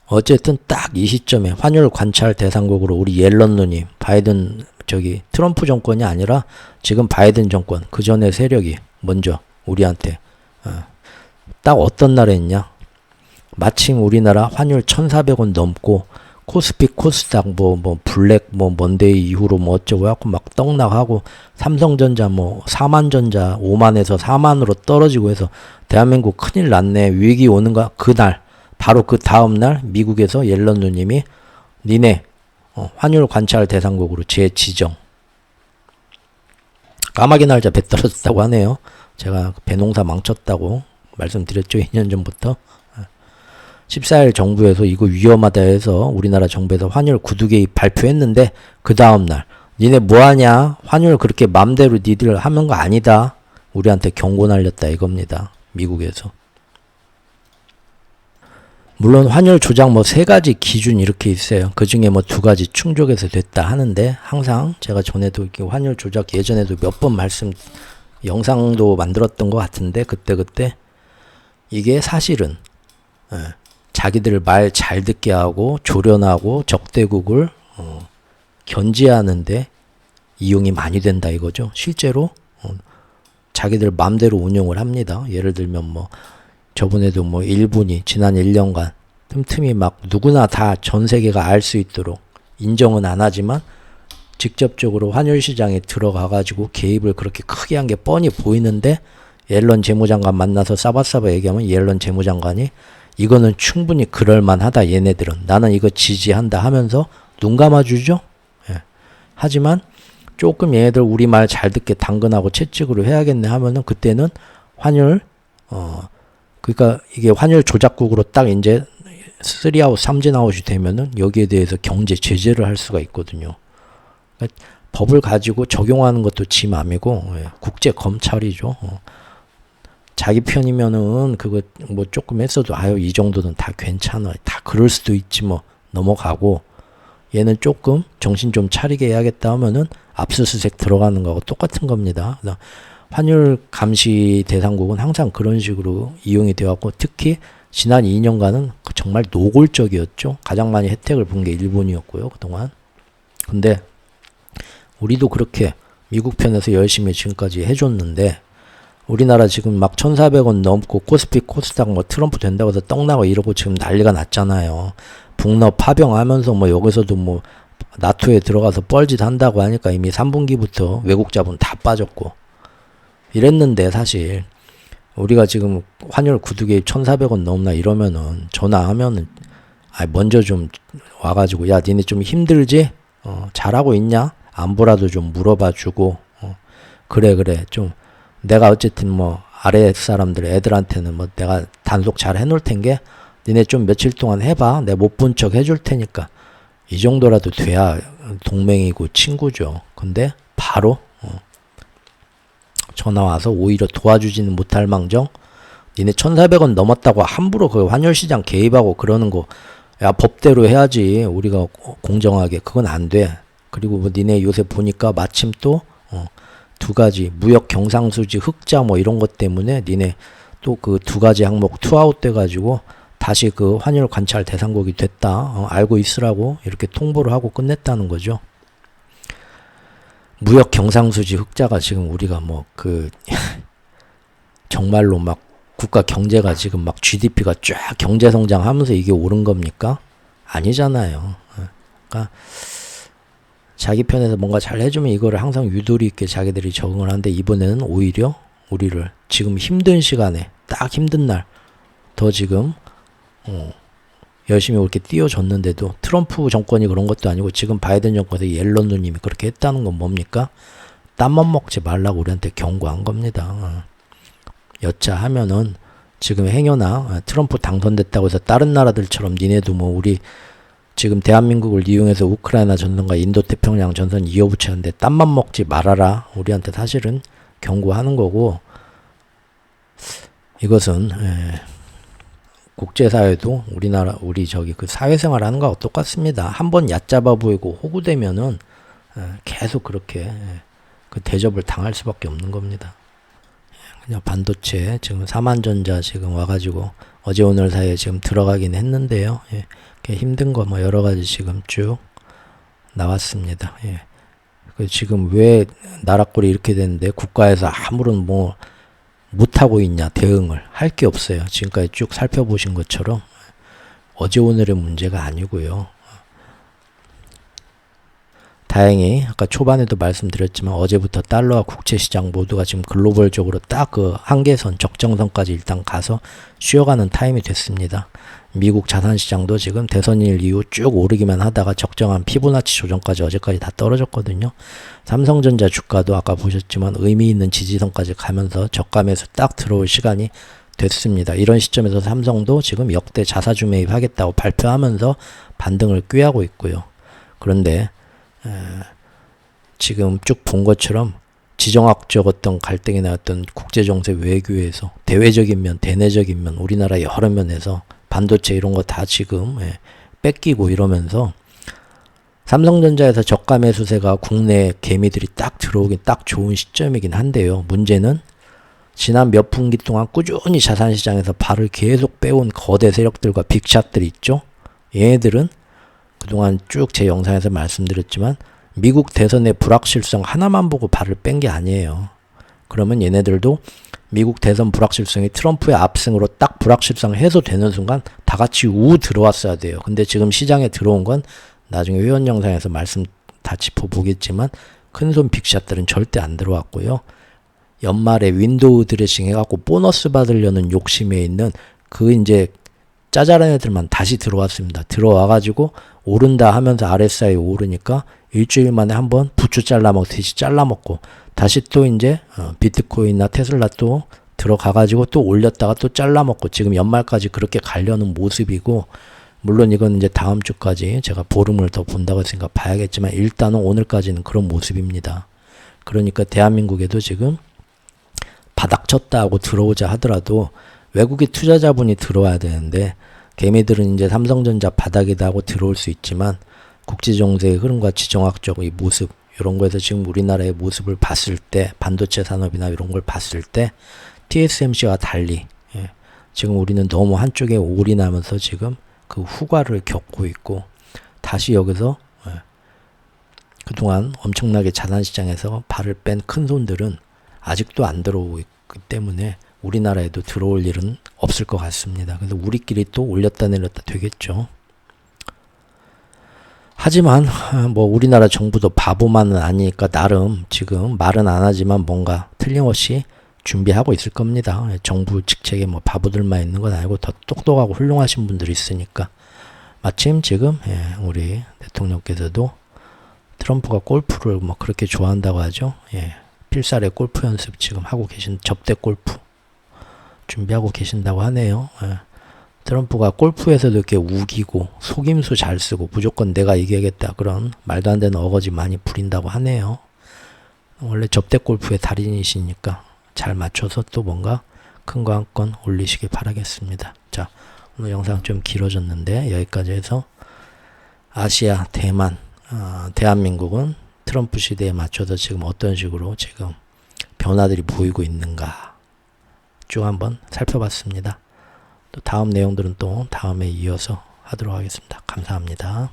어쨌든 딱 이 시점에 환율 관찰 대상국으로 우리 옐런 누님, 바이든 트럼프 정권이 아니라 지금 바이든 정권 그 전에 세력이 먼저 우리한테 딱 어떤 날에 있냐? 마침 우리나라 환율 1,400원 넘고 코스피 코스닥 블랙 먼데이 이후로 어쩌고 해갖고 막 떡락하고 삼성전자 4만전자 5만에서 4만으로 떨어지고 해서 대한민국 큰일 났네 위기 오는가 그날 바로 그 다음날 미국에서 옐런 누님이 니네 환율 관찰 대상국으로 재지정. 까마귀 날짜 배 떨어졌다고 하네요. 제가 배농사 망쳤다고 말씀드렸죠. 2년 전부터. 14일 정부에서 이거 위험하다 해서 우리나라 정부에서 환율 구두 개입 발표했는데 그 다음날 니네 뭐하냐 환율 그렇게 맘대로 니들 하는 거 아니다. 우리한테 경고 날렸다 이겁니다. 미국에서. 물론 환율 조작 3가지 기준 이렇게 있어요. 그 중에 2가지 충족해서 됐다 하는데 항상 제가 전에도 이렇게 환율 조작 예전에도 몇 번 영상도 만들었던 것 같은데 그때 이게 사실은 자기들 말 잘 듣게 하고 조련하고 적대국을 견제하는데 이용이 많이 된다 이거죠. 실제로 자기들 맘대로 운용을 합니다. 예를 들면 저번에도 일본이 지난 1년간 틈틈이 막 누구나 다 전 세계가 알 수 있도록 인정은 안 하지만 직접적으로 환율 시장에 들어가 가지고 개입을 그렇게 크게 한 게 뻔히 보이는데 옐런 재무장관 만나서 싸바싸바 얘기하면 옐런 재무장관이 이거는 충분히 그럴만하다 얘네들은 나는 이거 지지한다 하면서 눈 감아주죠. 하지만 조금 얘네들 우리 말 잘 듣게 당근하고 채찍으로 해야겠네 하면은 그때는 환율 그러니까 이게 환율 조작국으로 딱 이제 3아웃, 삼진아웃이 되면은 여기에 대해서 경제 제재를 할 수가 있거든요. 그러니까 법을 가지고 적용하는 것도 지 맘이고, 국제 검찰이죠. 자기 편이면은 그거 뭐 조금 했어도 아유 이 정도는 다 괜찮아, 다 그럴 수도 있지 뭐 넘어가고, 얘는 조금 정신 좀 차리게 해야겠다 하면은 압수수색 들어가는 거하고 똑같은 겁니다. 그래서 환율 감시 대상국은 항상 그런 식으로 이용이 되었고, 특히 지난 2년간은 정말 노골적이었죠. 가장 많이 혜택을 본 게 일본이었고요, 그동안. 근데 우리도 그렇게 미국 편에서 열심히 지금까지 해줬는데, 우리나라 지금 막 1,400원 넘고 코스피 코스닥 뭐 트럼프 된다고 해서 떡나고 이러고 지금 난리가 났잖아요. 북러 파병하면서 뭐 여기서도 뭐 나토에 들어가서 뻘짓 한다고 하니까 이미 3분기부터 외국 자본 다 빠졌고 이랬는데, 사실 우리가 지금 환율 구두개 1,400원 넘나 이러면은 전화하면은 먼저 좀 와가지고 야 니네 좀 힘들지? 잘하고 있냐? 안부라도 좀 물어봐 주고, 그래 좀 내가 어쨌든 뭐 아래 사람들 애들한테는 뭐 내가 단속 잘 해놓을 텐게 니네 좀 며칠 동안 해봐, 내가 못 본 척 해줄 테니까, 이 정도라도 돼야 동맹이고 친구죠. 근데 바로 전화 와서 오히려 도와주지는 못할 망정 니네 1,400원 넘었다고 함부로 그 환율시장 개입하고 그러는 거, 야 법대로 해야지 우리가 공정하게. 그건 안 돼. 그리고 뭐 니네 요새 보니까 마침 또 두 가지 무역 경상수지 흑자 뭐 이런 것 때문에 니네 또 그 두 가지 항목 투아웃 돼가지고 다시 그 환율 관찰 대상국이 됐다, 알고 있으라고 이렇게 통보를 하고 끝냈다는 거죠. 무역 경상수지 흑자가 지금 우리가 뭐 그 정말로 막 국가 경제가 지금 막 GDP가 쫙 경제 성장하면서 이게 오른 겁니까? 아니잖아요. 그러니까 자기 편에서 뭔가 잘 해주면 이거를 항상 유도리 있게 자기들이 적응을 하는데, 이번에는 오히려 우리를 지금 힘든 시간에, 딱 힘든 날 더 지금 열심히 이렇게 띄워줬는데도, 트럼프 정권이 그런 것도 아니고 지금 바이든 정권에서 옐런 누님이 그렇게 했다는 건 뭡니까? 땀만 먹지 말라고 우리한테 경고한 겁니다. 여차 하면은 지금 행여나 트럼프 당선됐다고 해서 다른 나라들처럼 니네도 뭐 우리 지금 대한민국을 이용해서 우크라이나 전선과 인도 태평양 전선 이어붙였는데 땀만 먹지 말아라, 우리한테 사실은 경고하는 거고, 이것은 국제사회도 우리나라 우리 저기 그 사회생활 하는 거하고 똑같습니다. 한번 얕잡아 보이고 호구되면은 계속 그렇게 그 대접을 당할 수밖에 없는 겁니다. 그냥 반도체 지금 삼한전자 지금 와가지고 어제 오늘 사이에 지금 들어가긴 했는데요. 힘든 거 뭐 여러 가지 지금 쭉 나왔습니다. 지금 왜 나라꼴이 이렇게 됐는데 국가에서 아무런 뭐 못하고 있냐, 대응을 할 게 없어요. 지금까지 쭉 살펴보신 것처럼 어제 오늘의 문제가 아니고요. 다행히 아까 초반에도 말씀드렸지만 어제부터 달러와 국채시장 모두가 지금 글로벌적으로 딱 그 한계선, 적정선까지 일단 가서 쉬어가는 타임이 됐습니다. 미국 자산시장도 지금 대선일 이후 쭉 오르기만 하다가 적정한 피보나치 조정까지 어제까지 다 떨어졌거든요. 삼성전자 주가도 아까 보셨지만 의미 있는 지지선까지 가면서 저가 매수 딱 들어올 시간이 됐습니다. 이런 시점에서 삼성도 지금 역대 자사주 매입하겠다고 발표하면서 반등을 꾀하고 있고요. 그런데 지금 쭉 본 것처럼 지정학적 어떤 갈등이나 어떤 국제정세 외교에서 대외적인 면, 대내적인 면, 우리나라 여러 면에서 반도체 이런 거 다 지금 뺏기고 이러면서 삼성전자에서 저가 매수세가 국내 개미들이 딱 들어오긴 딱 좋은 시점이긴 한데요. 문제는 지난 몇 분기 동안 꾸준히 자산시장에서 발을 계속 빼온 거대 세력들과 빅샷들이 있죠. 얘네들은 그동안 쭉 제 영상에서 말씀드렸지만 미국 대선의 불확실성 하나만 보고 발을 뺀 게 아니에요. 그러면 얘네들도 미국 대선 불확실성이 트럼프의 압승으로 딱 불확실성 해소되는 순간 다 같이 우 들어왔어야 돼요. 근데 지금 시장에 들어온 건 나중에 회원 영상에서 말씀 다 짚어보겠지만 큰손 빅샷들은 절대 안 들어왔고요. 연말에 윈도우 드레싱 해갖고 보너스 받으려는 욕심에 있는 그 이제 짜잘한 애들만 다시 들어왔습니다. 들어와가지고 오른다 하면서 RSI 오르니까 일주일 만에 한번 부추 잘라먹듯이 잘라먹고 다시 또 이제 비트코인이나 테슬라 또 들어가가지고 또 올렸다가 또 잘라먹고 지금 연말까지 그렇게 가려는 모습이고, 물론 이건 이제 다음 주까지 제가 보름을 더 본다고 생각 봐야겠지만 일단은 오늘까지는 그런 모습입니다. 그러니까 대한민국에도 지금 바닥 쳤다 하고 들어오자 하더라도 외국의 투자자분이 들어와야 되는데, 개미들은 이제 삼성전자 바닥이다 하고 들어올 수 있지만 국제 정세의 흐름과 지정학적 이 모습, 이런 거에서 지금 우리나라의 모습을 봤을 때, 반도체 산업이나 이런 걸 봤을 때 TSMC와 달리 지금 우리는 너무 한쪽에 올인하면서 지금 그 후과를 겪고 있고, 다시 여기서 그동안 엄청나게 자산시장에서 발을 뺀 큰 손들은 아직도 안 들어오고 있기 때문에 우리나라에도 들어올 일은 없을 것 같습니다. 그래서 우리끼리 또 올렸다 내렸다 되겠죠. 하지만 뭐 우리나라 정부도 바보만은 아니니까 나름 지금 말은 안 하지만 뭔가 틀림없이 준비하고 있을 겁니다. 정부 직책에 뭐 바보들만 있는 건 아니고 더 똑똑하고 훌륭하신 분들이 있으니까. 마침 지금 우리 대통령께서도 트럼프가 골프를 뭐 그렇게 좋아한다고 하죠. 필살의 골프 연습 지금 하고 계신, 접대 골프 준비하고 계신다고 하네요. 트럼프가 골프에서도 이렇게 우기고 속임수 잘 쓰고 무조건 내가 이겨야겠다 그런 말도 안 되는 어거지 많이 부린다고 하네요. 원래 접대 골프의 달인이시니까 잘 맞춰서 또 뭔가 큰 거 한 건 올리시길 바라겠습니다. 자, 오늘 영상 좀 길어졌는데 여기까지 해서 아시아, 대만, 대한민국은 트럼프 시대에 맞춰서 지금 어떤 식으로 지금 변화들이 보이고 있는가 쭉 한번 살펴봤습니다. 또 다음 내용들은 또 다음에 이어서 하도록 하겠습니다. 감사합니다.